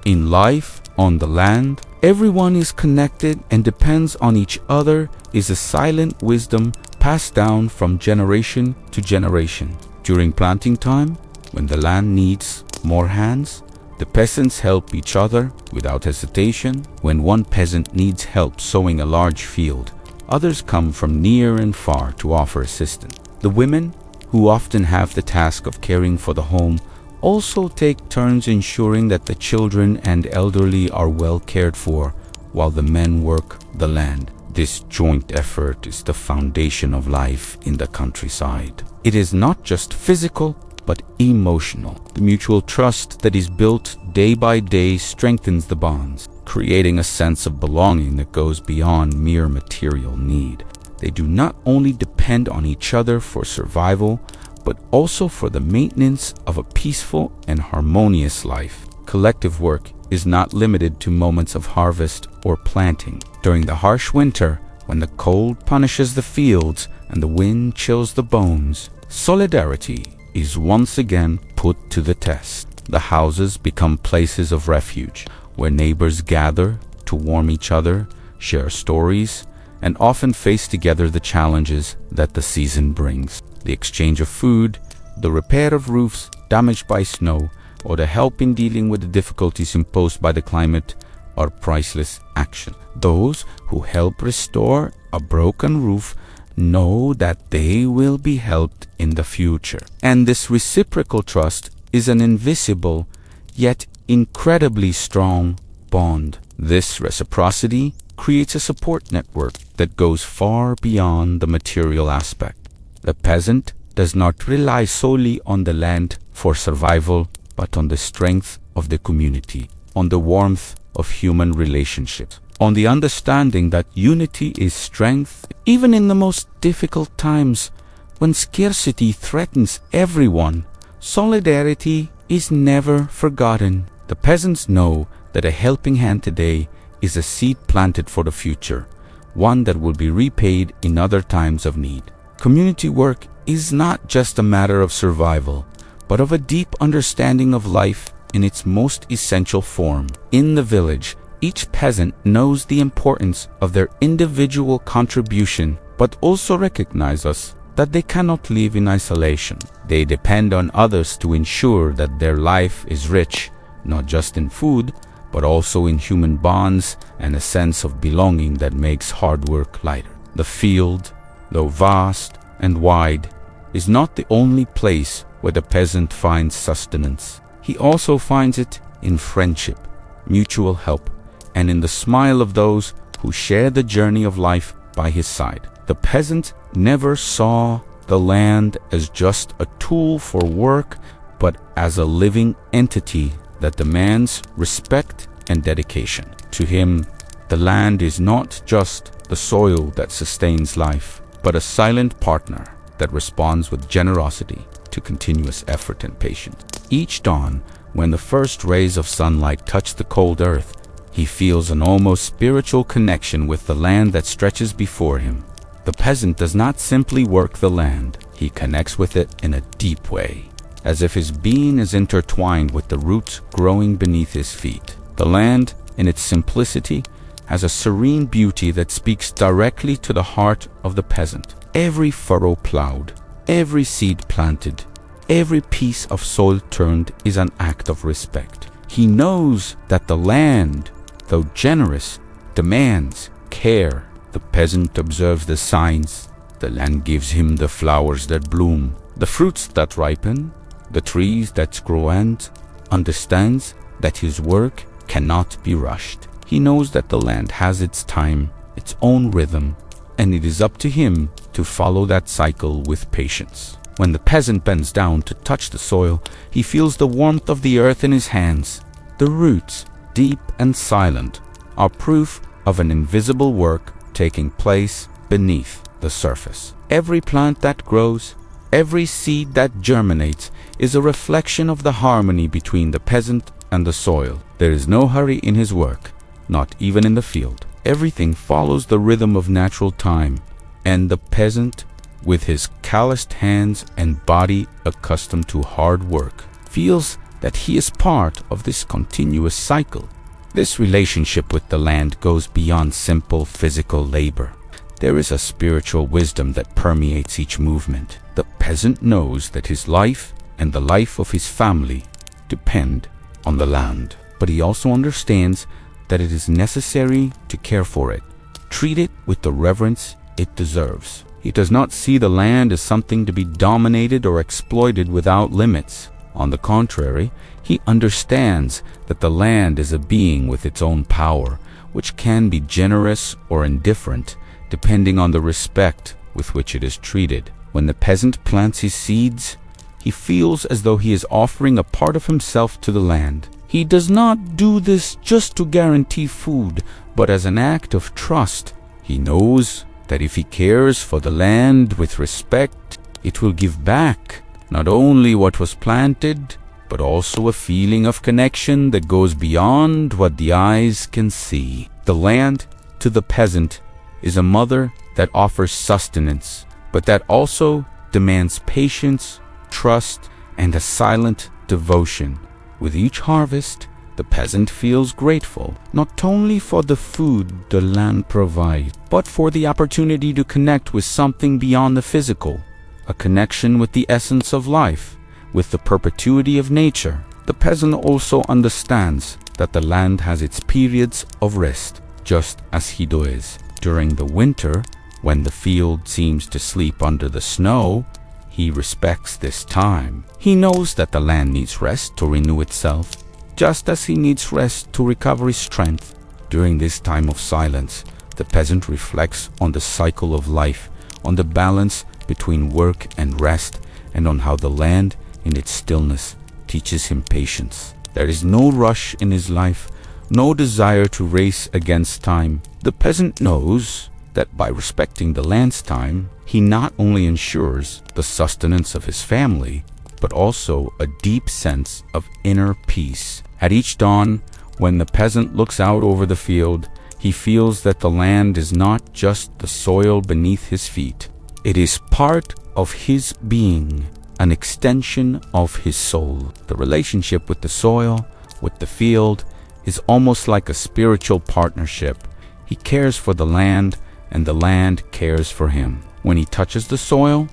S1: in life, on the land, everyone is connected and depends on each other is a silent wisdom passed down from generation to generation. During planting time, when the land needs more hands, the peasants help each other without hesitation. When one peasant needs help sowing a large field, others come from near and far to offer assistance. The women, who often have the task of caring for the home, also take turns ensuring that the children and elderly are well cared for while the men work the land. This joint effort is the foundation of life in the countryside. It is not just physical, but emotional. The mutual trust that is built day by day strengthens the bonds, creating a sense of belonging that goes beyond mere material need. They do not only depend on each other for survival, but also for the maintenance of a peaceful and harmonious life. Collective work is not limited to moments of harvest or planting. During the harsh winter, when the cold punishes the fields and the wind chills the bones, solidarity is once again put to the test. The houses become places of refuge, where neighbors gather to warm each other, share stories, and often face together the challenges that the season brings. The exchange of food, the repair of roofs damaged by snow, or the help in dealing with the difficulties imposed by the climate are priceless action. Those who help restore a broken roof know that they will be helped in the future. And this reciprocal trust is an invisible yet incredibly strong bond. This reciprocity creates a support network that goes far beyond the material aspect. The peasant does not rely solely on the land for survival, but on the strength of the community, on the warmth of human relationships, on the understanding that unity is strength even in the most difficult times. When scarcity threatens everyone, solidarity is never forgotten. The peasants know that a helping hand today is a seed planted for the future, one that will be repaid in other times of need. Community work is not just a matter of survival, but of a deep understanding of life in its most essential form. In the village, each peasant knows the importance of their individual contribution, but also recognizes that they cannot live in isolation. They depend on others to ensure that their life is rich, not just in food, but also in human bonds and a sense of belonging that makes hard work lighter. The field, though vast and wide, is not the only place where the peasant finds sustenance. He also finds it in friendship, mutual help, and in the smile of those who share the journey of life by his side. The peasant never saw the land as just a tool for work, but as a living entity that demands respect and dedication. To him, the land is not just the soil that sustains life, but a silent partner that responds with generosity to continuous effort and patience. Each dawn, when the first rays of sunlight touch the cold earth, he feels an almost spiritual connection with the land that stretches before him. The peasant does not simply work the land, he connects with it in a deep way, as if his being is intertwined with the roots growing beneath his feet. The land, in its simplicity, has a serene beauty that speaks directly to the heart of the peasant. Every furrow plowed, every seed planted, every piece of soil turned is an act of respect. He knows that the land, though generous, demands care. The peasant observes the signs. The land gives him the flowers that bloom, the fruits that ripen, the trees that grow, and understands that his work cannot be rushed. He knows that the land has its time, its own rhythm, and it is up to him to follow that cycle with patience. When the peasant bends down to touch the soil, he feels the warmth of the earth in his hands. The roots, deep and silent, are proof of an invisible work taking place beneath the surface. Every plant that grows, every seed that germinates, is a reflection of the harmony between the peasant and the soil. There is no hurry in his work, not even in the field. Everything follows the rhythm of natural time, and the peasant, with his calloused hands and body accustomed to hard work, feels that he is part of this continuous cycle. This relationship with the land goes beyond simple physical labor. There is a spiritual wisdom that permeates each movement. The peasant knows that his life and the life of his family depend on the land, but he also understands that it is necessary to care for it, treat it with the reverence it deserves. He does not see the land as something to be dominated or exploited without limits. On the contrary, he understands that the land is a being with its own power, which can be generous or indifferent, depending on the respect with which it is treated. When the peasant plants his seeds, he feels as though he is offering a part of himself to the land. He does not do this just to guarantee food, but as an act of trust. He knows that if he cares for the land with respect, it will give back not only what was planted, but also a feeling of connection that goes beyond what the eyes can see. The land, to the peasant, is a mother that offers sustenance, but that also demands patience, trust, and a silent devotion. With each harvest, the peasant feels grateful, not only for the food the land provides, but for the opportunity to connect with something beyond the physical, a connection with the essence of life, with the perpetuity of nature. The peasant also understands that the land has its periods of rest, just as he does. During the winter, when the field seems to sleep under the snow, he respects this time. He knows that the land needs rest to renew itself, just as he needs rest to recover his strength. During this time of silence, the peasant reflects on the cycle of life, on the balance between work and rest, and on how the land, in its stillness, teaches him patience. There is no rush in his life, no desire to race against time. The peasant knows that by respecting the land's time, he not only ensures the sustenance of his family, but also a deep sense of inner peace. At each dawn, when the peasant looks out over the field, he feels that the land is not just the soil beneath his feet. It is part of his being, an extension of his soul. The relationship with the soil, with the field, is almost like a spiritual partnership. He cares for the land, and the land cares for him. When he touches the soil,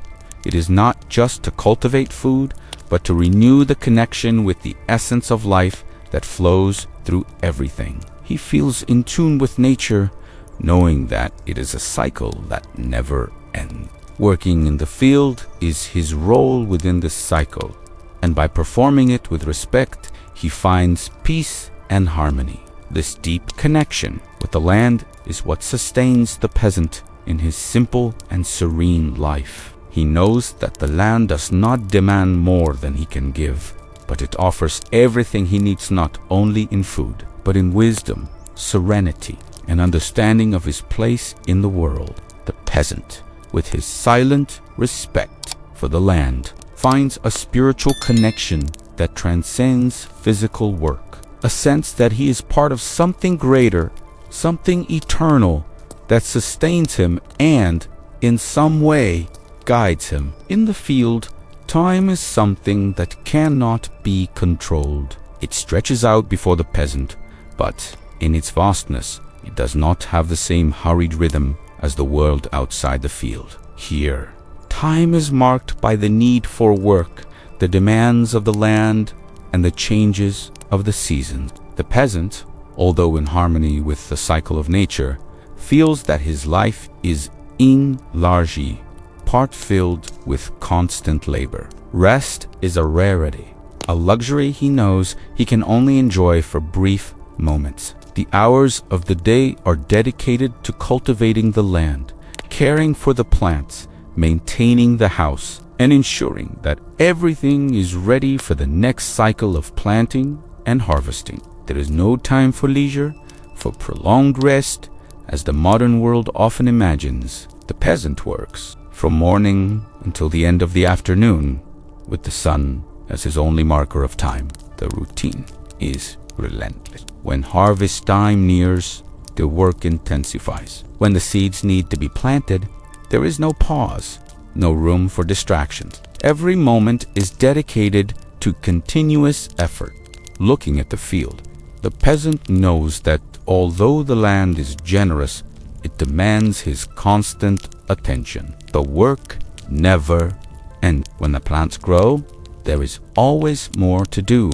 S1: it is not just to cultivate food, but to renew the connection with the essence of life that flows through everything. He feels in tune with nature, knowing that it is a cycle that never ends. Working in the field is his role within this cycle, and by performing it with respect, he finds peace and harmony. This deep connection with the land is what sustains the peasant in his simple and serene life. He knows that the land does not demand more than he can give, but it offers everything he needs, not only in food, but in wisdom, serenity, and understanding of his place in the world. The peasant, with his silent respect for the land, finds a spiritual connection that transcends physical work, a sense that he is part of something greater, something eternal that sustains him and, in some way, guides him. In the field, time is something that cannot be controlled. It stretches out before the peasant, but in its vastness, it does not have the same hurried rhythm as the world outside the field. Here, time is marked by the need for work, the demands of the land, and the changes of the seasons. The peasant, although in harmony with the cycle of nature, feels that his life is in largely part filled with constant labor. Rest is a rarity, a luxury he knows he can only enjoy for brief moments. The hours of the day are dedicated to cultivating the land, caring for the plants, maintaining the house, and ensuring that everything is ready for the next cycle of planting and harvesting. There is no time for leisure, for prolonged rest, as the modern world often imagines. The peasant works from morning until the end of the afternoon, with the sun as his only marker of time. The routine is relentless. When harvest time nears, the work intensifies. When the seeds need to be planted, there is no pause, no room for distractions. Every moment is dedicated to continuous effort. Looking at the field, the peasant knows that although the land is generous, it demands his constant attention. The work never ends. When the plants grow, there is always more to do.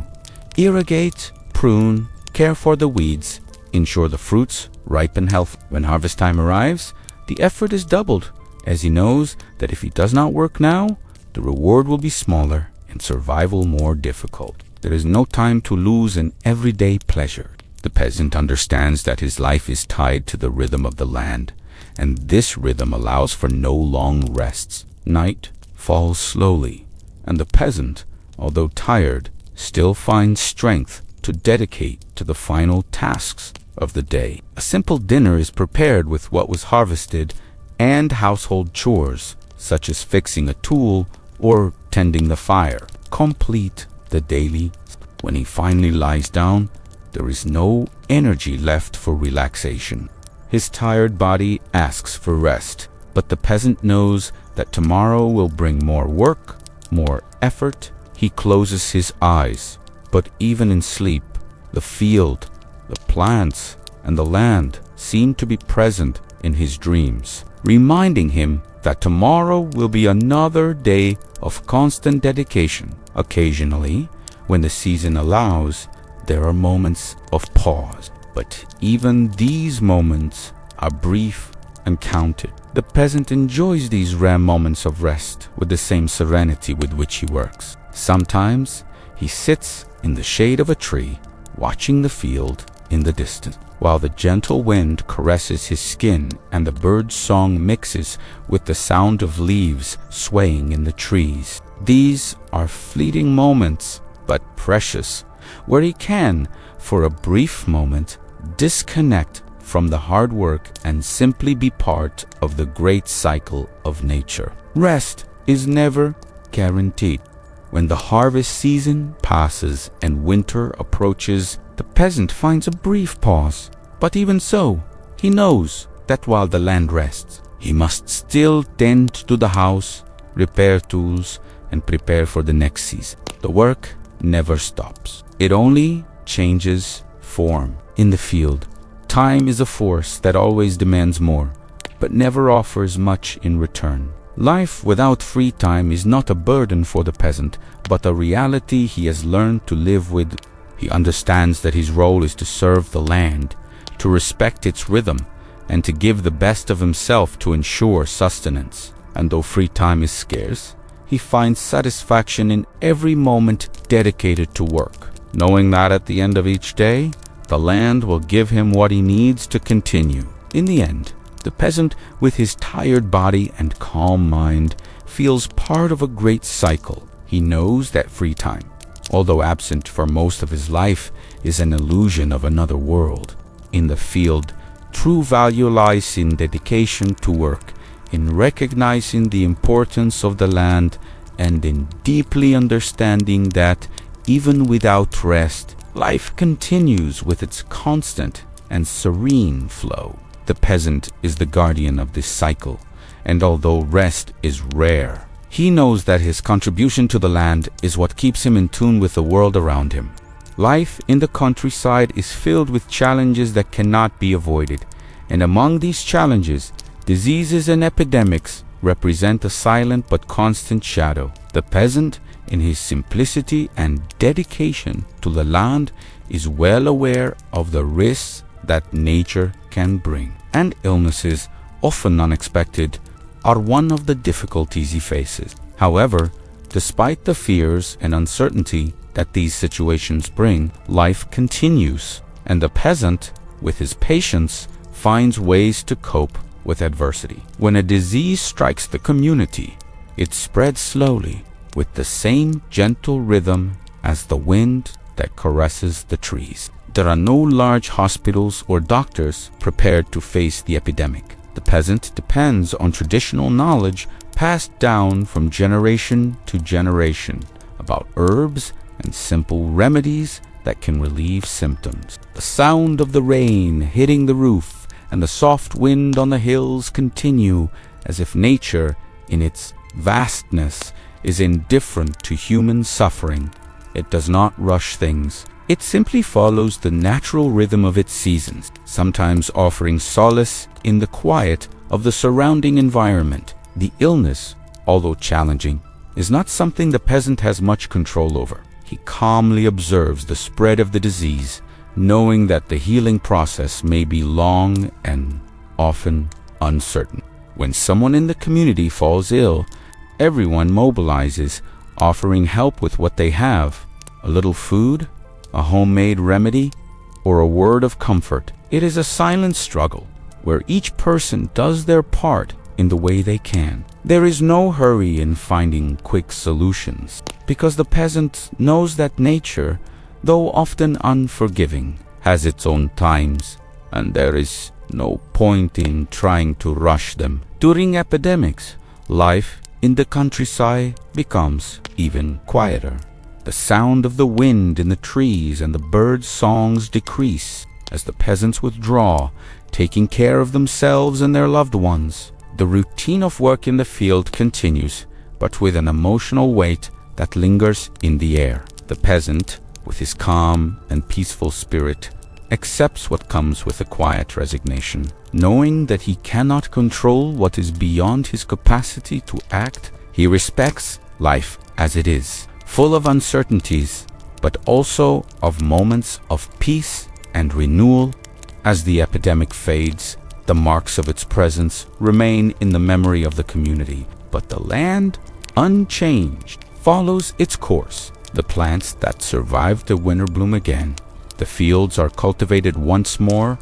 S1: Irrigate, prune, care for the weeds, ensure the fruits ripen healthy. When harvest time arrives, the effort is doubled, as he knows that if he does not work now, the reward will be smaller and survival more difficult. There is no time to lose in everyday pleasure. The peasant understands that his life is tied to the rhythm of the land, and this rhythm allows for no long rests. Night falls slowly, and the peasant, although tired, still finds strength to dedicate to the final tasks of the day. A simple dinner is prepared with what was harvested, and household chores, such as fixing a tool or tending the fire, complete the daily. When he finally lies down, there is no energy left for relaxation. His tired body asks for rest, but the peasant knows that tomorrow will bring more work, more effort. He closes his eyes, but even in sleep, the field, the plants, and the land seem to be present in his dreams, reminding him that tomorrow will be another day of constant dedication. Occasionally, when the season allows, there are moments of pause, but even these moments are brief and counted. The peasant enjoys these rare moments of rest with the same serenity with which he works. Sometimes he sits in the shade of a tree, watching the field in the distance, while the gentle wind caresses his skin and the bird's song mixes with the sound of leaves swaying in the trees. These are fleeting moments, but precious, where he can, for a brief moment, disconnect from the hard work and simply be part of the great cycle of nature. Rest is never guaranteed. When the harvest season passes and winter approaches, the peasant finds a brief pause. But even so, he knows that while the land rests, he must still tend to the house, repair tools, and prepare for the next season. The work never stops. It only changes form. In the field, time is a force that always demands more, but never offers much in return. Life without free time is not a burden for the peasant, but a reality he has learned to live with. He understands that his role is to serve the land, to respect its rhythm, and to give the best of himself to ensure sustenance. And though free time is scarce, he finds satisfaction in every moment dedicated to work, knowing that at the end of each day, the land will give him what he needs to continue. In the end, the peasant, with his tired body and calm mind, feels part of a great cycle. He knows that free time, although absent for most of his life, is an illusion of another world. In the field, true value lies in dedication to work, in recognizing the importance of the land, and in deeply understanding that, even without rest, life continues with its constant and serene flow. The peasant is the guardian of this cycle, and although rest is rare, he knows that his contribution to the land is what keeps him in tune with the world around him. Life in the countryside is filled with challenges that cannot be avoided, and among these challenges, diseases and epidemics represent a silent but constant shadow. The peasant, in his simplicity and dedication to the land, is well aware of the risks that nature can bring, and illnesses, often unexpected, are one of the difficulties he faces. However, despite the fears and uncertainty that these situations bring, life continues, and the peasant, with his patience, finds ways to cope with adversity. When a disease strikes the community, it spreads slowly, with the same gentle rhythm as the wind that caresses the trees. There are no large hospitals or doctors prepared to face the epidemic. The peasant depends on traditional knowledge passed down from generation to generation about herbs and simple remedies that can relieve symptoms. The sound of the rain hitting the roof and the soft wind on the hills continue as if nature, in its vastness, is indifferent to human suffering. It does not rush things. It simply follows the natural rhythm of its seasons, sometimes offering solace in the quiet of the surrounding environment. The illness, although challenging, is not something the peasant has much control over. He calmly observes the spread of the disease, knowing that the healing process may be long and often uncertain. When someone in the community falls ill, everyone mobilizes, offering help with what they have: a little food, a homemade remedy, or a word of comfort. It is a silent struggle where each person does their part in the way they can. There is no hurry in finding quick solutions, because the peasant knows that nature, though often unforgiving, has its own times, and there is no point in trying to rush them. During epidemics, life in the countryside becomes even quieter. The sound of the wind in the trees and the birds' songs decrease as the peasants withdraw, taking care of themselves and their loved ones. The routine of work in the field continues, but with an emotional weight that lingers in the air. The peasant, with his calm and peaceful spirit, accepts what comes with a quiet resignation, knowing that he cannot control what is beyond his capacity to act. He respects life as it is, full of uncertainties, but also of moments of peace and renewal. As the epidemic fades, the marks of its presence remain in the memory of the community, but the land, unchanged, follows its course. The plants that survived the winter bloom again. The fields are cultivated once more,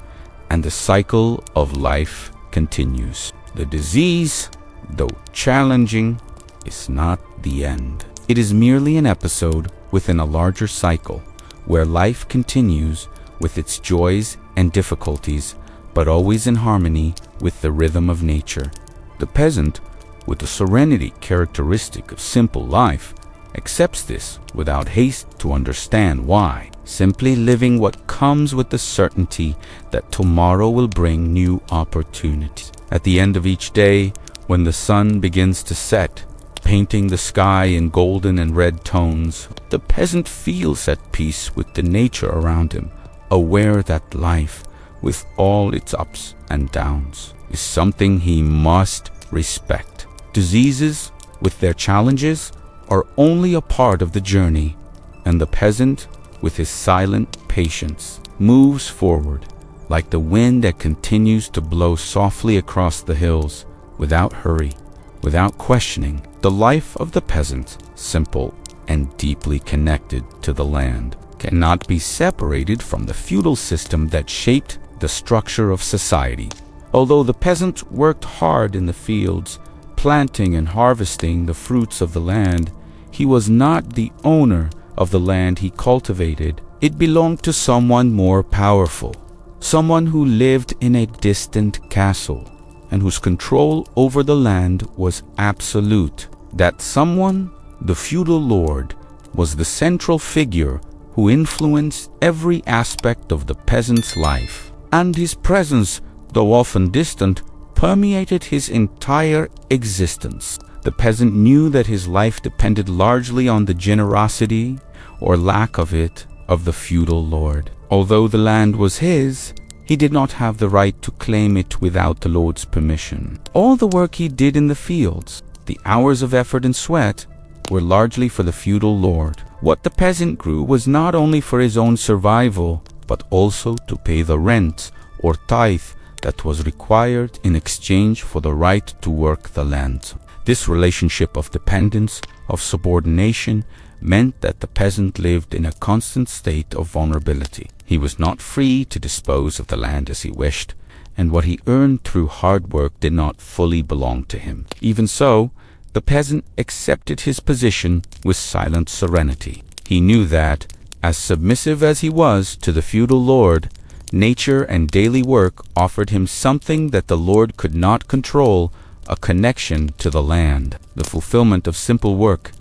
S1: and the cycle of life continues. The disease, though challenging, is not the end. It is merely an episode within a larger cycle, where life continues with its joys and difficulties, but always in harmony with the rhythm of nature. The peasant, with the serenity characteristic of simple life, accepts this without haste to understand why, simply living what comes with the certainty that tomorrow will bring new opportunities. At the end of each day, when the sun begins to set, painting the sky in golden and red tones, the peasant feels at peace with the nature around him, aware that life, with all its ups and downs, is something he must respect. Diseases, with their challenges, are only a part of the journey, and the peasant, with his silent patience, moves forward, like the wind that continues to blow softly across the hills, without hurry, without questioning. The life of the peasant, simple and deeply connected to the land, cannot be separated from the feudal system that shaped the structure of society. Although the peasant worked hard in the fields, planting and harvesting the fruits of the land, he was not the owner of the land he cultivated. It belonged to someone more powerful, someone who lived in a distant castle and whose control over the land was absolute. That someone, the feudal lord, was the central figure who influenced every aspect of the peasant's life, and his presence, though often distant, permeated his entire existence. The peasant knew that his life depended largely on the generosity, or lack of it, of the feudal lord. Although the land was his, he did not have the right to claim it without the lord's permission. All the work he did in the fields, the hours of effort and sweat, were largely for the feudal lord. What the peasant grew was not only for his own survival, but also to pay the rent or tithe that was required in exchange for the right to work the land. This relationship of dependence, of subordination, meant that the peasant lived in a constant state of vulnerability. He was not free to dispose of the land as he wished, and what he earned through hard work did not fully belong to him. Even so, the peasant accepted his position with silent serenity. He knew that, as submissive as he was to the feudal lord, nature and daily work offered him something that the lord could not control: a connection to the land, the fulfillment of simple work,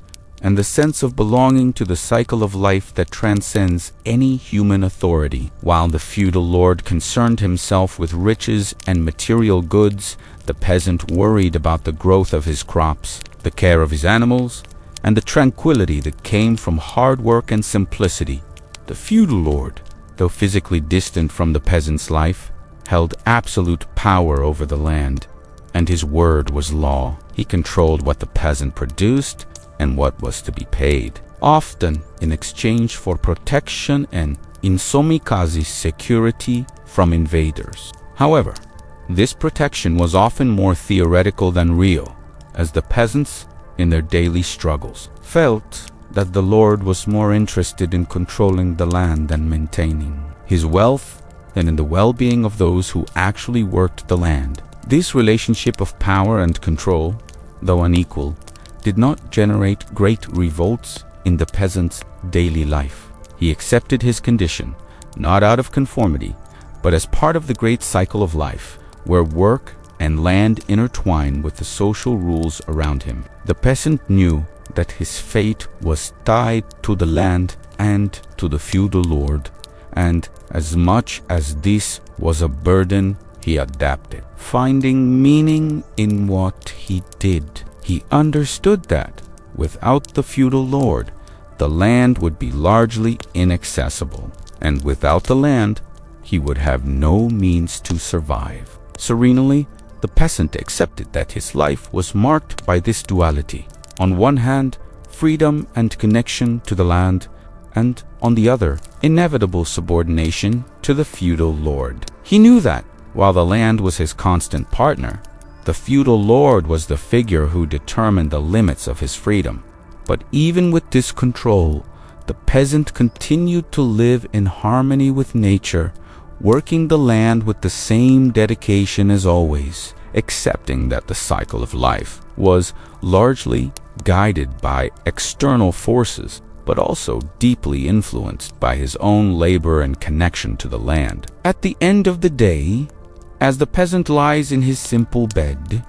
S1: and the sense of belonging to the cycle of life that transcends any human authority. While the feudal lord concerned himself with riches and material goods, the peasant worried about the growth of his crops, the care of his animals, and the tranquility that came from hard work and simplicity. The feudal lord, though physically distant from the peasant's life, held absolute power over the land, and his word was law. He controlled what the peasant produced and what was to be paid, often in exchange for protection and, in some cases, security from invaders. However, this protection was often more theoretical than real, as the peasants, in their daily struggles, felt that the lord was more interested in controlling the land than maintaining his wealth than in the well-being of those who actually worked the land. This relationship of power and control, though unequal, did not generate great revolts in the peasant's daily life. He accepted his condition, not out of conformity, but as part of the great cycle of life, where work and land intertwine with the social rules around him. The peasant knew that his fate was tied to the land and to the feudal lord, and as much as this was a burden, he adapted, finding meaning in what he did. He understood that, without the feudal lord, the land would be largely inaccessible, and without the land, he would have no means to survive. Serenely, the peasant accepted that his life was marked by this duality. On one hand, freedom and connection to the land, and on the other, inevitable subordination to the feudal lord. He knew that, while the land was his constant partner, the feudal lord was the figure who determined the limits of his freedom. But even with this control, the peasant continued to live in harmony with nature, working the land with the same dedication as always, accepting that the cycle of life was largely guided by external forces, but also deeply influenced by his own labor and connection to the land. At the end of the day, as the peasant lies in his simple bed,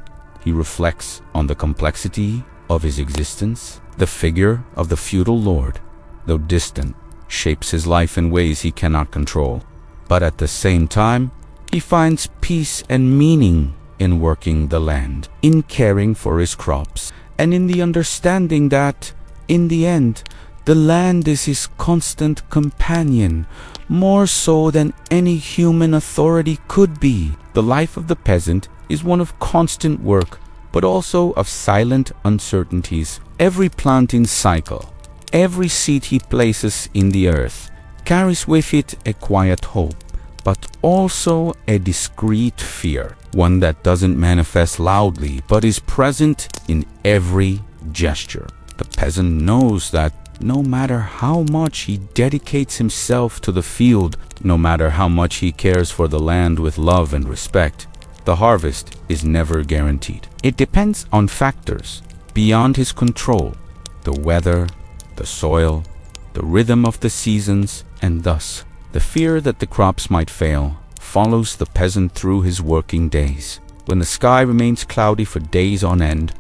S1: he reflects on the complexity of his existence. The figure of the feudal lord, though distant, shapes his life in ways he cannot control. But at the same time, he finds peace and meaning in working the land, in caring for his crops, and in the understanding that, in the end, the land is his constant companion, more so than any human authority could be. The life of the peasant is one of constant work, but also of silent uncertainties. Every planting cycle, every seed he places in the earth, carries with it a quiet hope, but also a discreet fear, one that doesn't manifest loudly but is present in every gesture. The peasant knows that no matter how much he dedicates himself to the field, no matter how much he cares for the land with love and respect, the harvest is never guaranteed. It depends on factors beyond his control: the weather, the soil, the rhythm of the seasons, and thus the fear that the crops might fail follows the peasant through his working days. When the sky remains cloudy for days on end,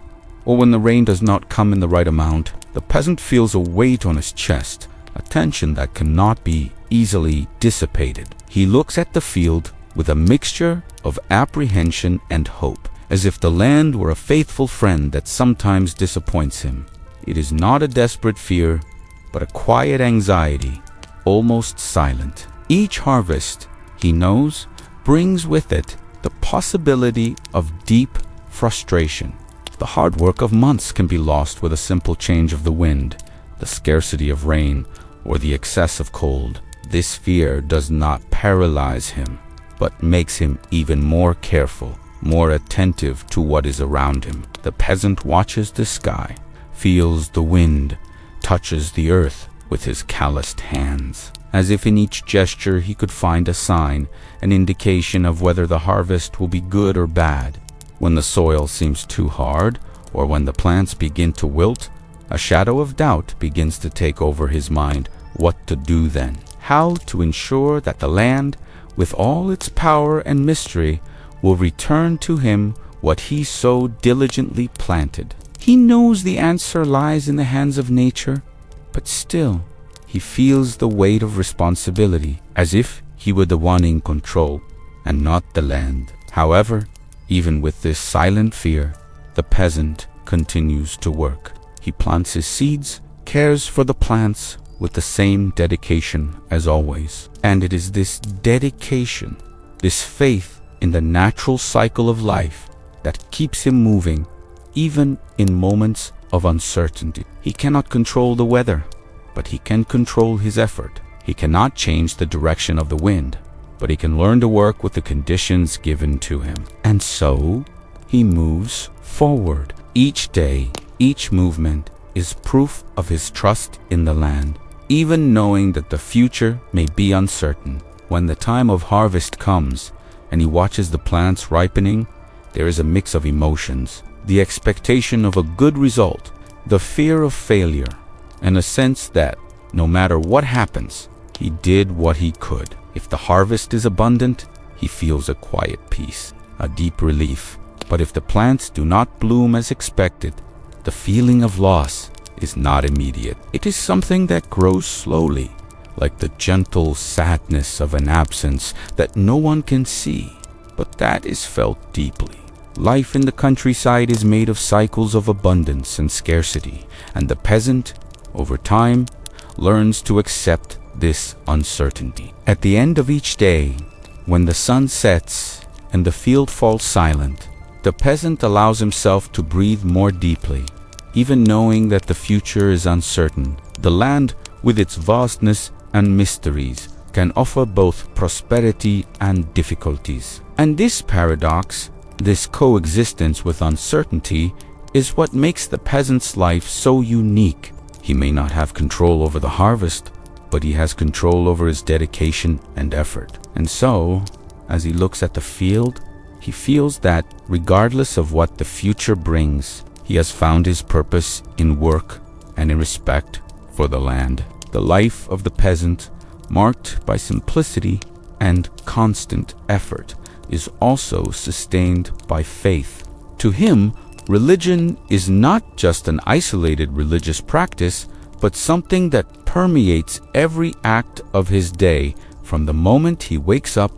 S1: or when the rain does not come in the right amount, the peasant feels a weight on his chest, a tension that cannot be easily dissipated. He looks at the field with a mixture of apprehension and hope, as if the land were a faithful friend that sometimes disappoints him. It is not a desperate fear, but a quiet anxiety, almost silent. Each harvest, he knows, brings with it the possibility of deep frustration. The hard work of months can be lost with a simple change of the wind, the scarcity of rain, or the excess of cold. This fear does not paralyze him, but makes him even more careful, more attentive to what is around him. The peasant watches the sky, feels the wind, touches the earth with his calloused hands, as if in each gesture he could find a sign, an indication of whether the harvest will be good or bad. When the soil seems too hard, or when the plants begin to wilt, a shadow of doubt begins to take over his mind. What to do then? How to ensure that the land, with all its power and mystery, will return to him what he so diligently planted? He knows the answer lies in the hands of nature, but still he feels the weight of responsibility, as if he were the one in control and not the land. However, even with this silent fear, the peasant continues to work. He plants his seeds, cares for the plants with the same dedication as always. And it is this dedication, this faith in the natural cycle of life, that keeps him moving, even in moments of uncertainty. He cannot control the weather, but he can control his effort. He cannot change the direction of the wind, but he can learn to work with the conditions given to him. And so he moves forward. Each day, each movement is proof of his trust in the land, even knowing that the future may be uncertain. When the time of harvest comes and he watches the plants ripening, there is a mix of emotions: the expectation of a good result, the fear of failure, and a sense that no matter what happens, he did what he could. If the harvest is abundant, he feels a quiet peace, a deep relief. But if the plants do not bloom as expected, the feeling of loss is not immediate. It is something that grows slowly, like the gentle sadness of an absence that no one can see, but that is felt deeply. Life in the countryside is made of cycles of abundance and scarcity, and the peasant, over time, learns to accept this uncertainty. At the end of each day, when the sun sets and the field falls silent, the peasant allows himself to breathe more deeply, even knowing that the future is uncertain. The land, with its vastness and mysteries, can offer both prosperity and difficulties. And this paradox, this coexistence with uncertainty, is what makes the peasant's life so unique. He may not have control over the harvest, but he has control over his dedication and effort. And so, as he looks at the field, he feels that, regardless of what the future brings, he has found his purpose in work and in respect for the land. The life of the peasant, marked by simplicity and constant effort, is also sustained by faith. To him, religion is not just an isolated religious practice, but something that permeates every act of his day, from the moment he wakes up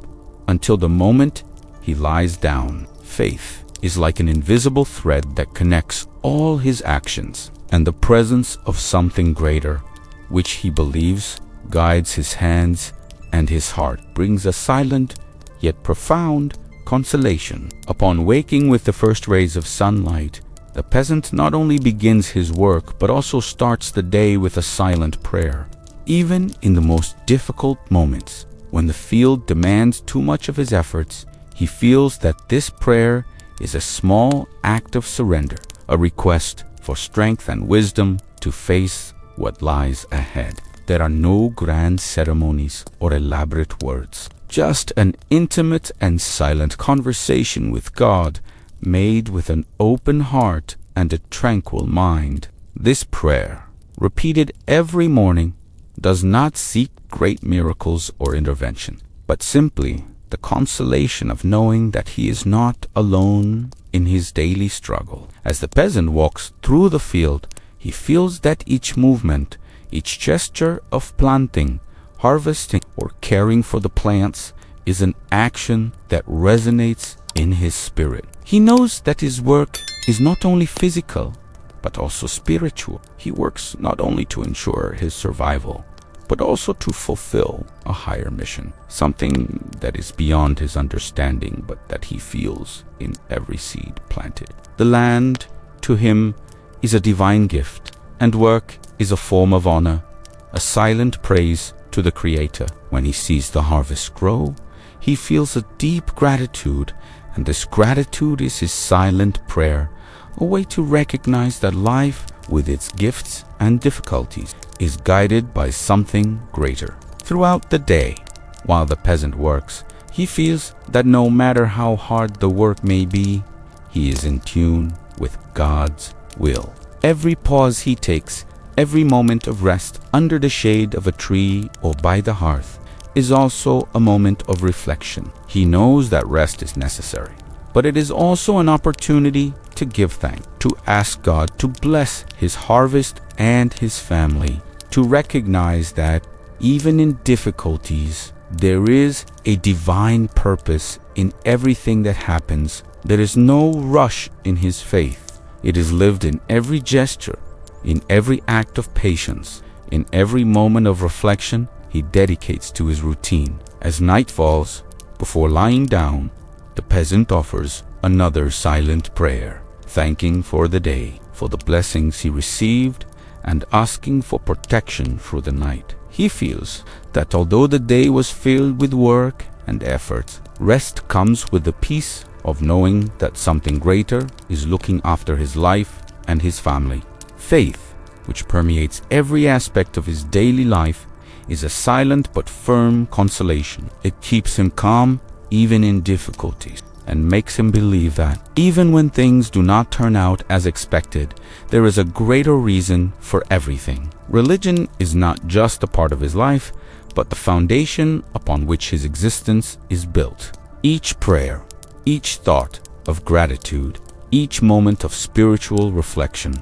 S1: until the moment he lies down. Faith is like an invisible thread that connects all his actions, and the presence of something greater, which he believes guides his hands and his heart, brings a silent yet profound consolation. Upon waking with the first rays of sunlight, the peasant not only begins his work, but also starts the day with a silent prayer. Even in the most difficult moments, when the field demands too much of his efforts, he feels that this prayer is a small act of surrender, a request for strength and wisdom to face what lies ahead. There are no grand ceremonies or elaborate words, just an intimate and silent conversation with God, made with an open heart and a tranquil mind. This prayer, repeated every morning, does not seek great miracles or intervention, but simply the consolation of knowing that he is not alone in his daily struggle. As the peasant walks through the field, he feels that each movement, each gesture of planting, harvesting, or caring for the plants is an action that resonates in his spirit. He knows that his work is not only physical, but also spiritual. He works not only to ensure his survival, but also to fulfill a higher mission, something that is beyond his understanding, but that he feels in every seed planted. The land, to him, is a divine gift, and work is a form of honor, a silent praise to the Creator. When he sees the harvest grow, he feels a deep gratitude, and this gratitude is his silent prayer, a way to recognize that life, with its gifts and difficulties, is guided by something greater. Throughout the day, while the peasant works, he feels that no matter how hard the work may be, he is in tune with God's will. Every pause he takes, every moment of rest under the shade of a tree or by the hearth, is also a moment of reflection. He knows that rest is necessary, but it is also an opportunity to give thanks, to ask God to bless his harvest and his family, to recognize that even in difficulties, there is a divine purpose in everything that happens. There is no rush in his faith. It is lived in every gesture, in every act of patience, in every moment of reflection he dedicates to his routine. As night falls, before lying down, the peasant offers another silent prayer, thanking for the day, for the blessings he received, and asking for protection through the night. He feels that although the day was filled with work and effort, rest comes with the peace of knowing that something greater is looking after his life and his family. Faith, which permeates every aspect of his daily life, is a silent but firm consolation. It keeps him calm even in difficulties, and makes him believe that even when things do not turn out as expected, there is a greater reason for everything. Religion is not just a part of his life, but the foundation upon which his existence is built. Each prayer, each thought of gratitude, each moment of spiritual reflection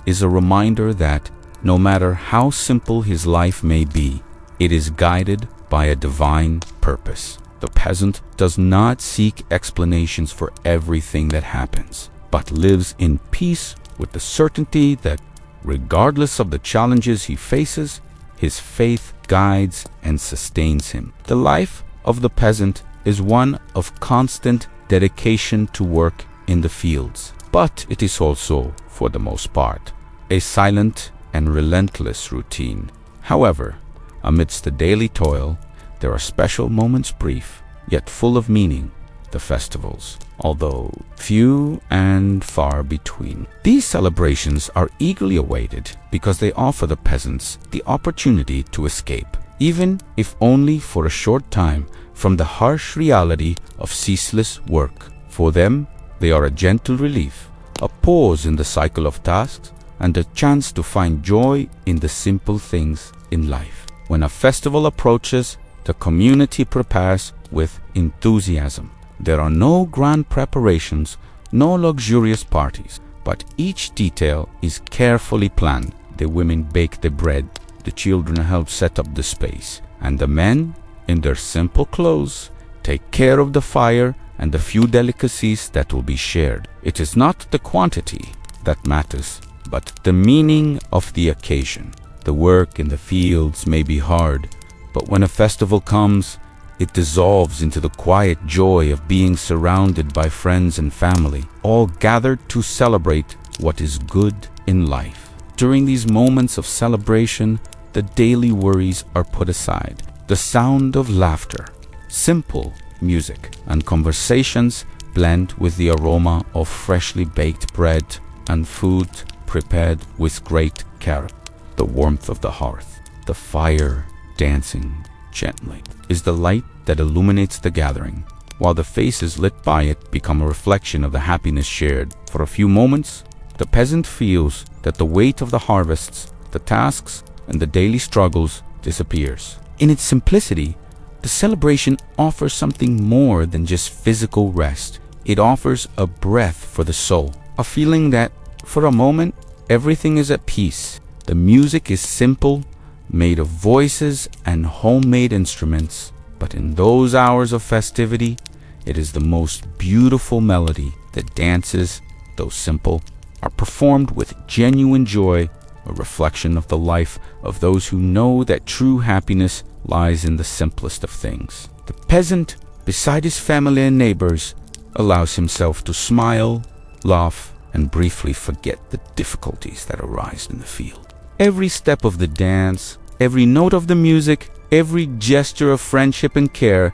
S1: is a reminder that no matter how simple his life may be, it is guided by a divine purpose. The peasant does not seek explanations for everything that happens, but lives in peace with the certainty that, regardless of the challenges he faces, his faith guides and sustains him. The life of the peasant is one of constant dedication to work in the fields, but it is also, for the most part, a silent and relentless routine. However, amidst the daily toil, there are special moments, brief, yet full of meaning, the festivals, although few and far between. These celebrations are eagerly awaited because they offer the peasants the opportunity to escape, even if only for a short time, from the harsh reality of ceaseless work. For them, they are a gentle relief, a pause in the cycle of tasks, and a chance to find joy in the simple things in life. When a festival approaches, the community prepares with enthusiasm. There are no grand preparations, no luxurious parties, but each detail is carefully planned. The women bake the bread, the children help set up the space, and the men, in their simple clothes, take care of the fire and the few delicacies that will be shared. It is not the quantity that matters, but the meaning of the occasion. The work in the fields may be hard, but when a festival comes, it dissolves into the quiet joy of being surrounded by friends and family, all gathered to celebrate what is good in life. During these moments of celebration, the daily worries are put aside. The sound of laughter, simple music, and conversations blend with the aroma of freshly baked bread and food prepared with great care. The warmth of the hearth, the fire dancing gently, is the light that illuminates the gathering, while the faces lit by it become a reflection of the happiness shared. For a few moments, the peasant feels that the weight of the harvests, the tasks, and the daily struggles disappears. In its simplicity, the celebration offers something more than just physical rest. It offers a breath for the soul, a feeling that, for a moment, everything is at peace. The music is simple, made of voices and homemade instruments, but in those hours of festivity, it is the most beautiful melody. The dances, though simple, are performed with genuine joy, a reflection of the life of those who know that true happiness lies in the simplest of things. The peasant, beside his family and neighbors, allows himself to smile, laugh, and briefly forget the difficulties that arise in the field. Every step of the dance, every note of the music, every gesture of friendship and care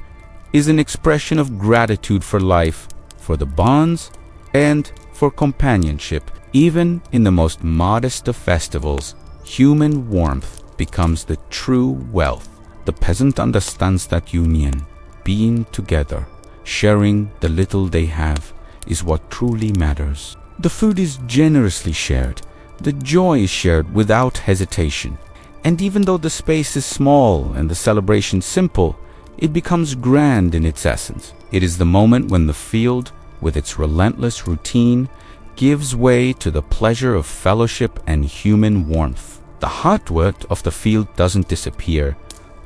S1: is an expression of gratitude for life, for the bonds, and for companionship. Even in the most modest of festivals, human warmth becomes the true wealth. The peasant understands that union, being together, sharing the little they have, is what truly matters. The food is generously shared. The joy is shared without hesitation. And even though the space is small and the celebration simple, it becomes grand in its essence. It is the moment when the field, with its relentless routine, gives way to the pleasure of fellowship and human warmth. The hotwood of the field doesn't disappear,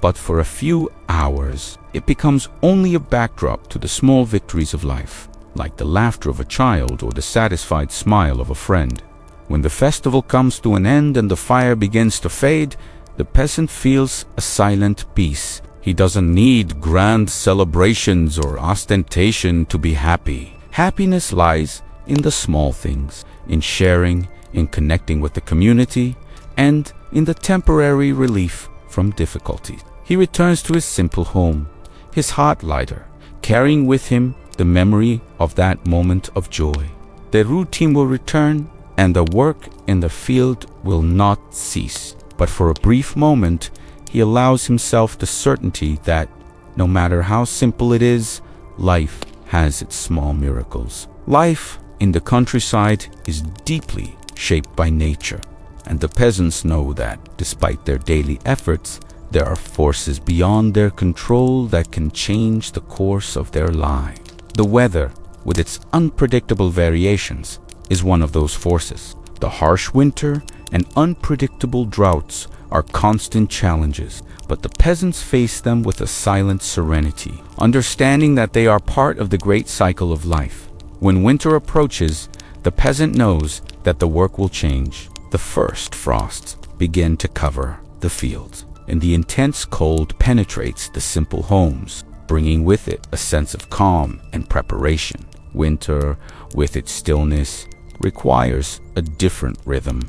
S1: but for a few hours, it becomes only a backdrop to the small victories of life, like the laughter of a child or the satisfied smile of a friend. When the festival comes to an end and the fire begins to fade, the peasant feels a silent peace. He doesn't need grand celebrations or ostentation to be happy. Happiness lies in the small things, in sharing, in connecting with the community, and in the temporary relief from difficulties. He returns to his simple home, his heart lighter, carrying with him the memory of that moment of joy. The routine will return, and the work in the field will not cease. But for a brief moment, he allows himself the certainty that, no matter how simple it is, life has its small miracles. Life in the countryside is deeply shaped by nature, and the peasants know that, despite their daily efforts, there are forces beyond their control that can change the course of their lives. The weather, with its unpredictable variations, is one of those forces. The harsh winter and unpredictable droughts are constant challenges, but the peasants face them with a silent serenity, understanding that they are part of the great cycle of life. When winter approaches, the peasant knows that the work will change. The first frosts begin to cover the fields, and the intense cold penetrates the simple homes, bringing with it a sense of calm and preparation. Winter, with its stillness, requires a different rhythm.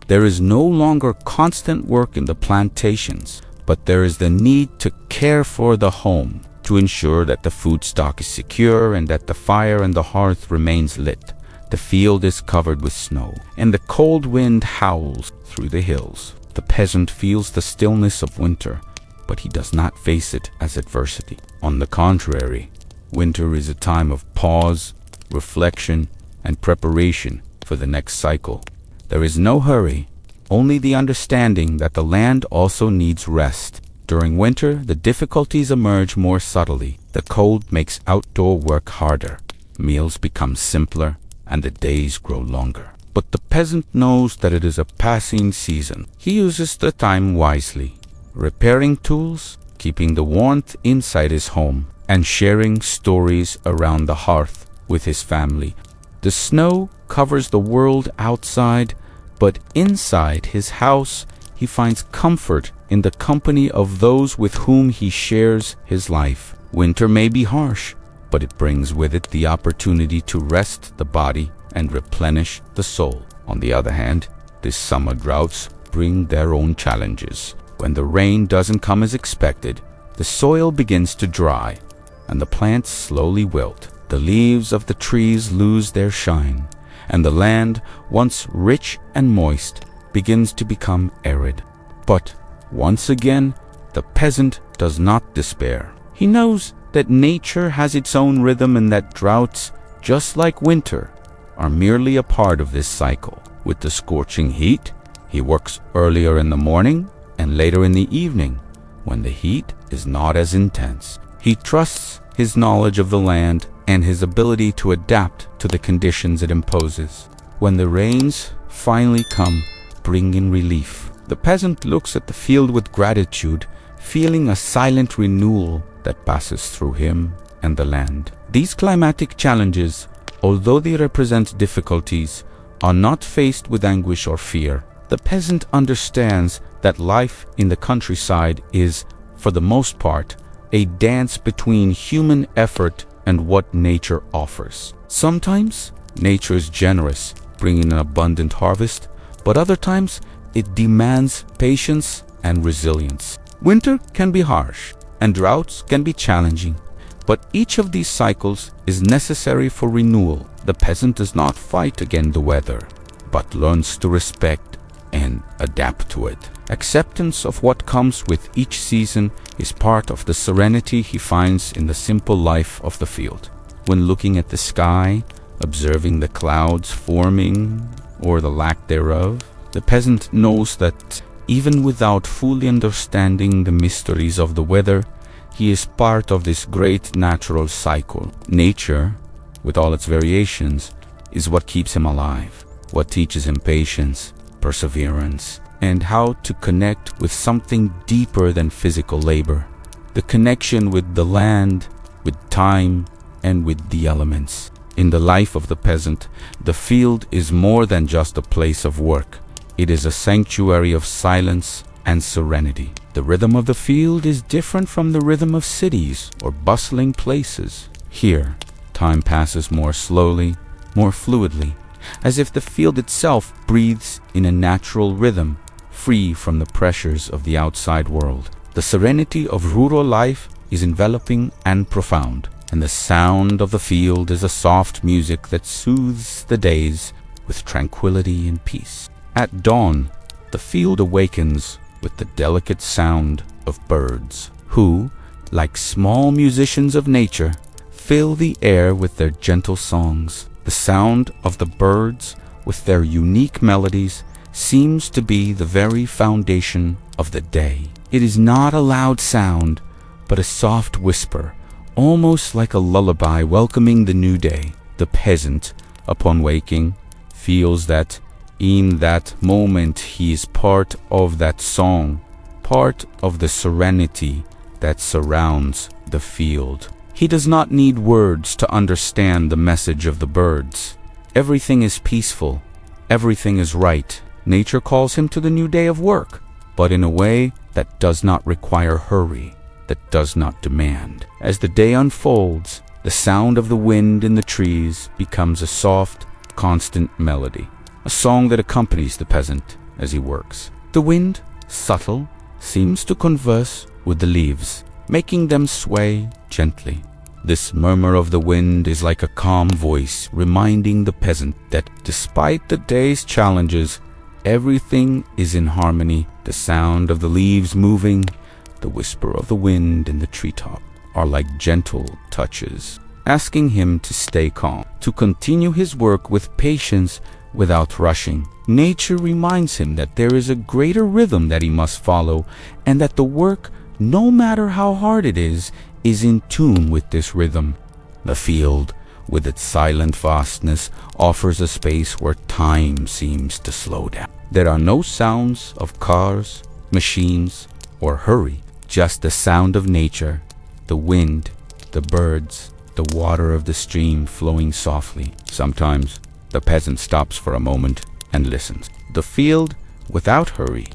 S1: There is no longer constant work in the plantations, but there is the need to care for the home, to ensure that the food stock is secure and that the fire and the hearth remains lit. The field is covered with snow, and the cold wind howls through the hills. The peasant feels the stillness of winter, but he does not face it as adversity. On the contrary, winter is a time of pause, reflection, and preparation for the next cycle. There is no hurry, only the understanding that the land also needs rest. During winter, the difficulties emerge more subtly. The cold makes outdoor work harder. Meals become simpler, and the days grow longer. But the peasant knows that it is a passing season. He uses the time wisely, repairing tools, keeping the warmth inside his home, and sharing stories around the hearth with his family. The snow covers the world outside, but inside his house he finds comfort in the company of those with whom he shares his life. Winter may be harsh, but it brings with it the opportunity to rest the body and replenish the soul. On the other hand, these summer droughts bring their own challenges. When the rain doesn't come as expected, the soil begins to dry, and the plants slowly wilt. The leaves of the trees lose their shine, and the land, once rich and moist, begins to become arid. But once again, the peasant does not despair. He knows that nature has its own rhythm and that droughts, just like winter, are merely a part of this cycle. With the scorching heat, he works earlier in the morning and later in the evening, when the heat is not as intense. He trusts his knowledge of the land and his ability to adapt to the conditions it imposes. When the rains finally come, bringing relief, the peasant looks at the field with gratitude, feeling a silent renewal that passes through him and the land. These climatic challenges, although they represent difficulties, are not faced with anguish or fear. The peasant understands that life in the countryside is, for the most part, a dance between human effort and what nature offers. Sometimes nature is generous, bringing an abundant harvest, but other times it demands patience and resilience. Winter can be harsh, and droughts can be challenging, but each of these cycles is necessary for renewal. The peasant does not fight against the weather, but learns to respect and adapt to it. Acceptance of what comes with each season is part of the serenity he finds in the simple life of the field. When looking at the sky, observing the clouds forming or the lack thereof, the peasant knows that even without fully understanding the mysteries of the weather, he is part of this great natural cycle. Nature, with all its variations, is what keeps him alive, what teaches him patience, perseverance, and how to connect with something deeper than physical labor. The connection with the land, with time, and with the elements. In the life of the peasant, the field is more than just a place of work. It is a sanctuary of silence and serenity. The rhythm of the field is different from the rhythm of cities or bustling places. Here, time passes more slowly, more fluidly, as if the field itself breathes in a natural rhythm, free from the pressures of the outside world. The serenity of rural life is enveloping and profound, and the sound of the field is a soft music that soothes the days with tranquility and peace. At dawn, the field awakens with the delicate sound of birds, who, like small musicians of nature, fill the air with their gentle songs. The sound of the birds, with their unique melodies, seems to be the very foundation of the day. It is not a loud sound, but a soft whisper, almost like a lullaby welcoming the new day. The peasant, upon waking, feels that in that moment he is part of that song, part of the serenity that surrounds the field. He does not need words to understand the message of the birds. Everything is peaceful. Everything is right. Nature calls him to the new day of work, but in a way that does not require hurry, that does not demand. As the day unfolds, the sound of the wind in the trees becomes a soft, constant melody, a song that accompanies the peasant as he works. The wind, subtle, seems to converse with the leaves, making them sway gently. This murmur of the wind is like a calm voice reminding the peasant that despite the day's challenges, everything is in harmony. The sound of the leaves moving, the whisper of the wind in the treetop are like gentle touches, asking him to stay calm, to continue his work with patience without rushing. Nature reminds him that there is a greater rhythm that he must follow, and that the work, no matter how hard it is in tune with this rhythm. The field, with its silent vastness, offers a space where time seems to slow down. There are no sounds of cars, machines, or hurry, just the sound of nature, the wind, the birds, the water of the stream flowing softly. Sometimes the peasant stops for a moment and listens. The field, without hurry,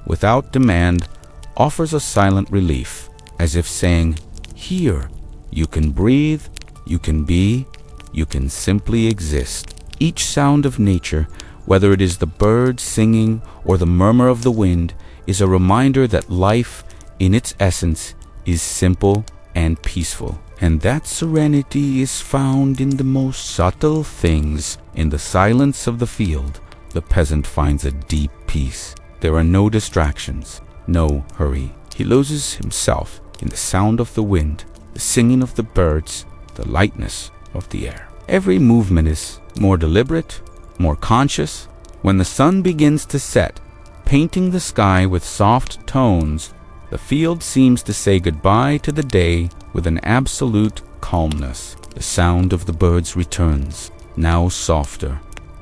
S1: without demand, offers a silent relief, as if saying, "Here, you can breathe, you can be, you can simply exist." Each sound of nature, whether it is the birds singing or the murmur of the wind, is a reminder that life, in its essence, is simple and peaceful. And that serenity is found in the most subtle things. In the silence of the field, the peasant finds a deep peace. There are no distractions, no hurry. He loses himself in the sound of the wind, the singing of the birds, the lightness of the air. Every movement is more deliberate, more conscious. When the sun begins to set, painting the sky with soft tones, the field seems to say goodbye to the day with an absolute calmness. The sound of the birds returns, now softer,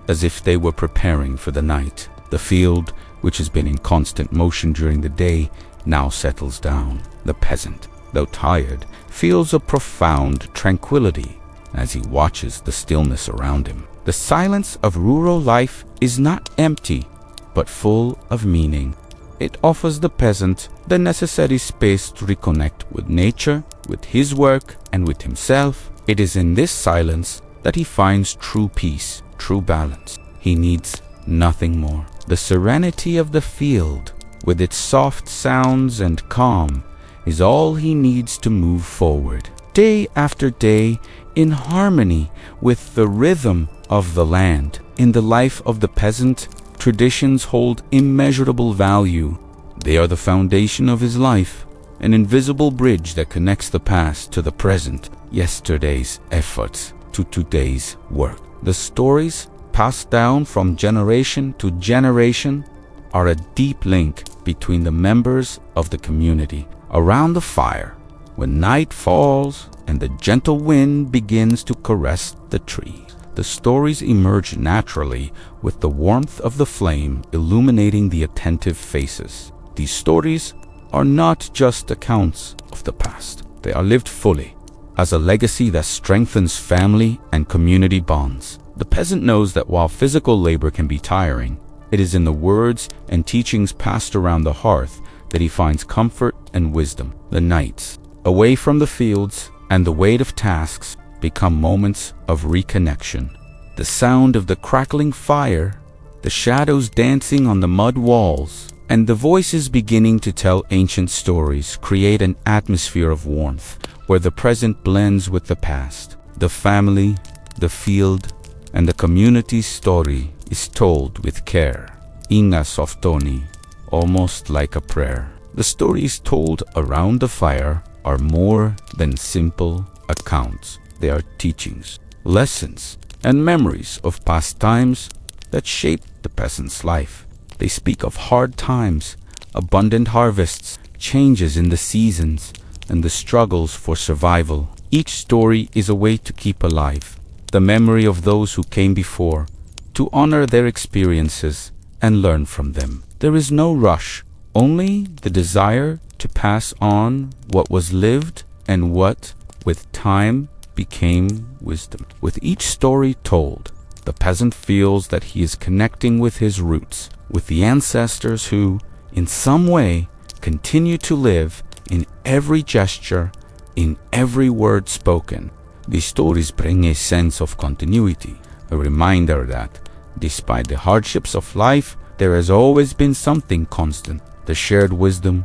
S1: as if they were preparing for the night. The field, which has been in constant motion during the day, now settles down. The peasant, though tired, feels a profound tranquility as he watches the stillness around him. The silence of rural life is not empty, but full of meaning. It offers the peasant the necessary space to reconnect with nature, with his work, and with himself. It is in this silence that he finds true peace, true balance. He needs nothing more. The serenity of the field, with its soft sounds and calm, is all he needs to move forward, day after day, in harmony with the rhythm of the land. In the life of the peasant, traditions hold immeasurable value. They are the foundation of his life, an invisible bridge that connects the past to the present, yesterday's efforts to today's work. The stories passed down from generation to generation are a deep link between the members of the community. Around the fire, when night falls and the gentle wind begins to caress the trees, the stories emerge naturally with the warmth of the flame illuminating the attentive faces. These stories are not just accounts of the past. They are lived fully as a legacy that strengthens family and community bonds. The peasant knows that while physical labor can be tiring, it is in the words and teachings passed around the hearth that he finds comfort and wisdom. The nights, away from the fields and the weight of tasks, become moments of reconnection. The sound of the crackling fire, the shadows dancing on the mud walls, and the voices beginning to tell ancient stories create an atmosphere of warmth where the present blends with the past. The family, the field, and the community's story is told with care. Inga softoni, almost like a prayer. The stories told around the fire are more than simple accounts. They are teachings, lessons, and memories of past times that shaped the peasant's life. They speak of hard times, abundant harvests, changes in the seasons, and the struggles for survival. Each story is a way to keep alive the memory of those who came before, to honor their experiences and learn from them. There is no rush, only the desire to pass on what was lived and what, with time, became wisdom. With each story told, the peasant feels that he is connecting with his roots, with the ancestors who, in some way, continue to live in every gesture, in every word spoken. These stories bring a sense of continuity, a reminder that, despite the hardships of life, there has always been something constant: the shared wisdom,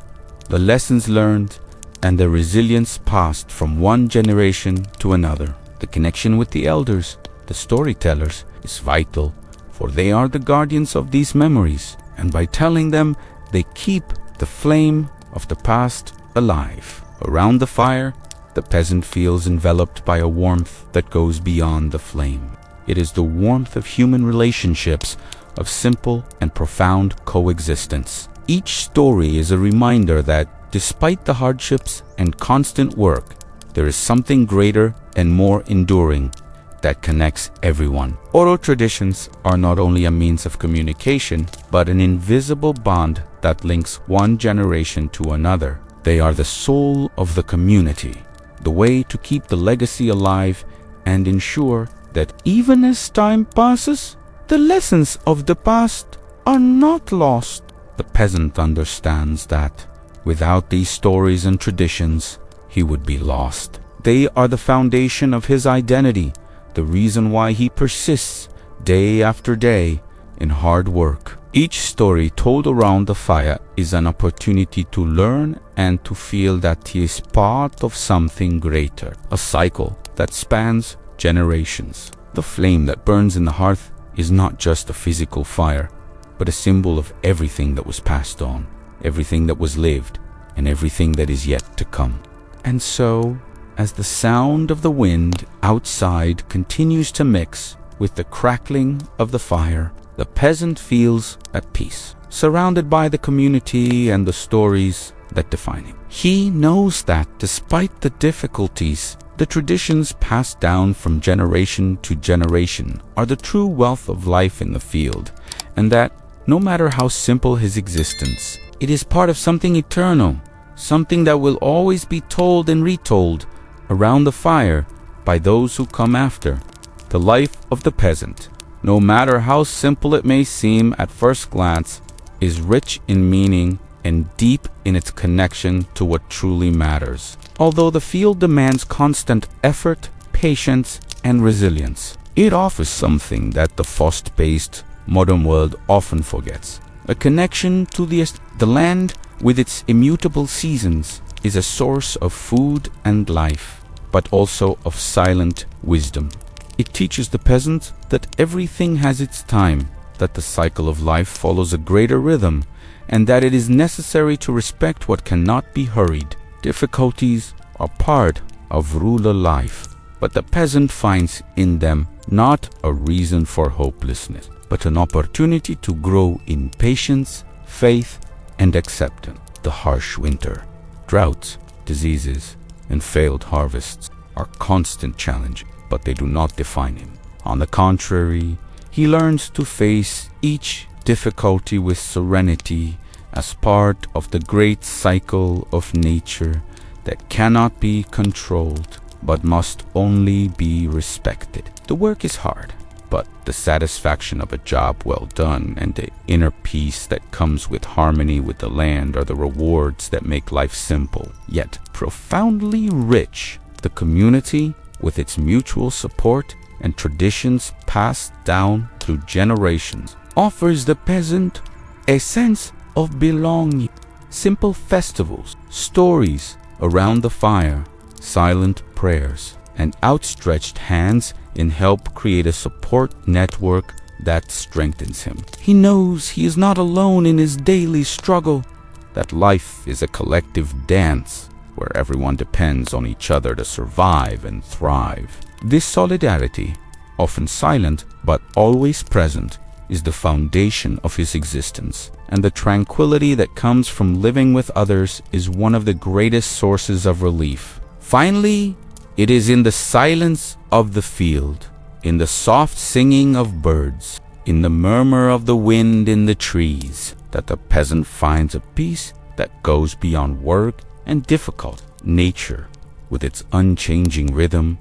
S1: the lessons learned, and the resilience passed from one generation to another. The connection with the elders, the storytellers, is vital, for they are the guardians of these memories, and by telling them, they keep the flame of the past alive. Around the fire, the peasant feels enveloped by a warmth that goes beyond the flame. It is the warmth of human relationships, of simple and profound coexistence. Each story is a reminder that, despite the hardships and constant work, there is something greater and more enduring that connects everyone. Oral traditions are not only a means of communication, but an invisible bond that links one generation to another. They are the soul of the community, the way to keep the legacy alive and ensure that even as time passes, the lessons of the past are not lost. The peasant understands that without these stories and traditions, he would be lost. They are the foundation of his identity, the reason why he persists day after day in hard work. Each story told around the fire is an opportunity to learn and to feel that he is part of something greater, a cycle that spans generations. The flame that burns in the hearth is not just a physical fire, but a symbol of everything that was passed on, everything that was lived, and everything that is yet to come. And so, as the sound of the wind outside continues to mix with the crackling of the fire, the peasant feels at peace, surrounded by the community and the stories that define him. He knows that despite the difficulties, the traditions passed down from generation to generation are the true wealth of life in the field, and that no matter how simple his existence, it is part of something eternal, something that will always be told and retold around the fire by those who come after. The life of the peasant, no matter how simple it may seem at first glance, is rich in meaning and deep in its connection to what truly matters. Although the field demands constant effort, patience, and resilience, it offers something that the fast-paced modern world often forgets. A connection to the land with its immutable seasons is a source of food and life, but also of silent wisdom. It teaches the peasant that everything has its time, that the cycle of life follows a greater rhythm, and that it is necessary to respect what cannot be hurried. Difficulties are part of rural life, but the peasant finds in them not a reason for hopelessness, but an opportunity to grow in patience, faith, and acceptance. The harsh winter, droughts, diseases, and failed harvests are constant challenge, but they do not define him. On the contrary, he learns to face each difficulty with serenity as part of the great cycle of nature that cannot be controlled but must only be respected. The work is hard, but the satisfaction of a job well done and the inner peace that comes with harmony with the land are the rewards that make life simple, yet profoundly rich. The community, with its mutual support and traditions passed down through generations, offers the peasant a sense of belonging. Simple festivals, stories around the fire, silent prayers, and outstretched hands in help create a support network that strengthens him. He knows he is not alone in his daily struggle, that life is a collective dance where everyone depends on each other to survive and thrive. This solidarity, often silent but always present, is the foundation of his existence, and the tranquility that comes from living with others is one of the greatest sources of relief. Finally, it is in the silence of the field, in the soft singing of birds, in the murmur of the wind in the trees, that the peasant finds a peace that goes beyond work and difficult. Nature, with its unchanging rhythm,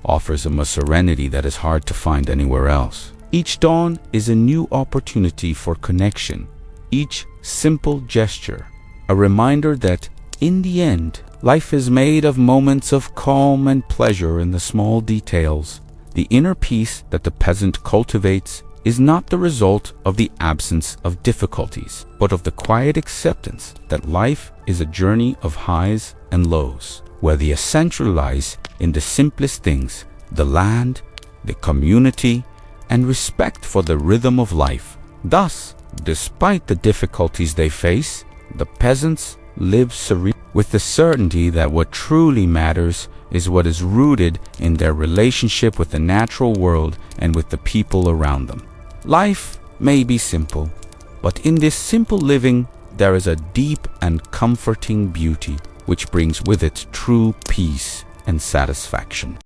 S1: offers him a serenity that is hard to find anywhere else. Each dawn is a new opportunity for connection, each simple gesture a reminder that, in the end, life is made of moments of calm and pleasure in the small details. The inner peace that the peasant cultivates is not the result of the absence of difficulties, but of the quiet acceptance that life is a journey of highs and lows, where the essential lies in the simplest things: the land, the community, and respect for the rhythm of life. Thus, despite the difficulties they face, the peasants live serene, with the certainty that what truly matters is what is rooted in their relationship with the natural world and with the people around them. Life may be simple, but in this simple living there is a deep and comforting beauty which brings with it true peace and satisfaction.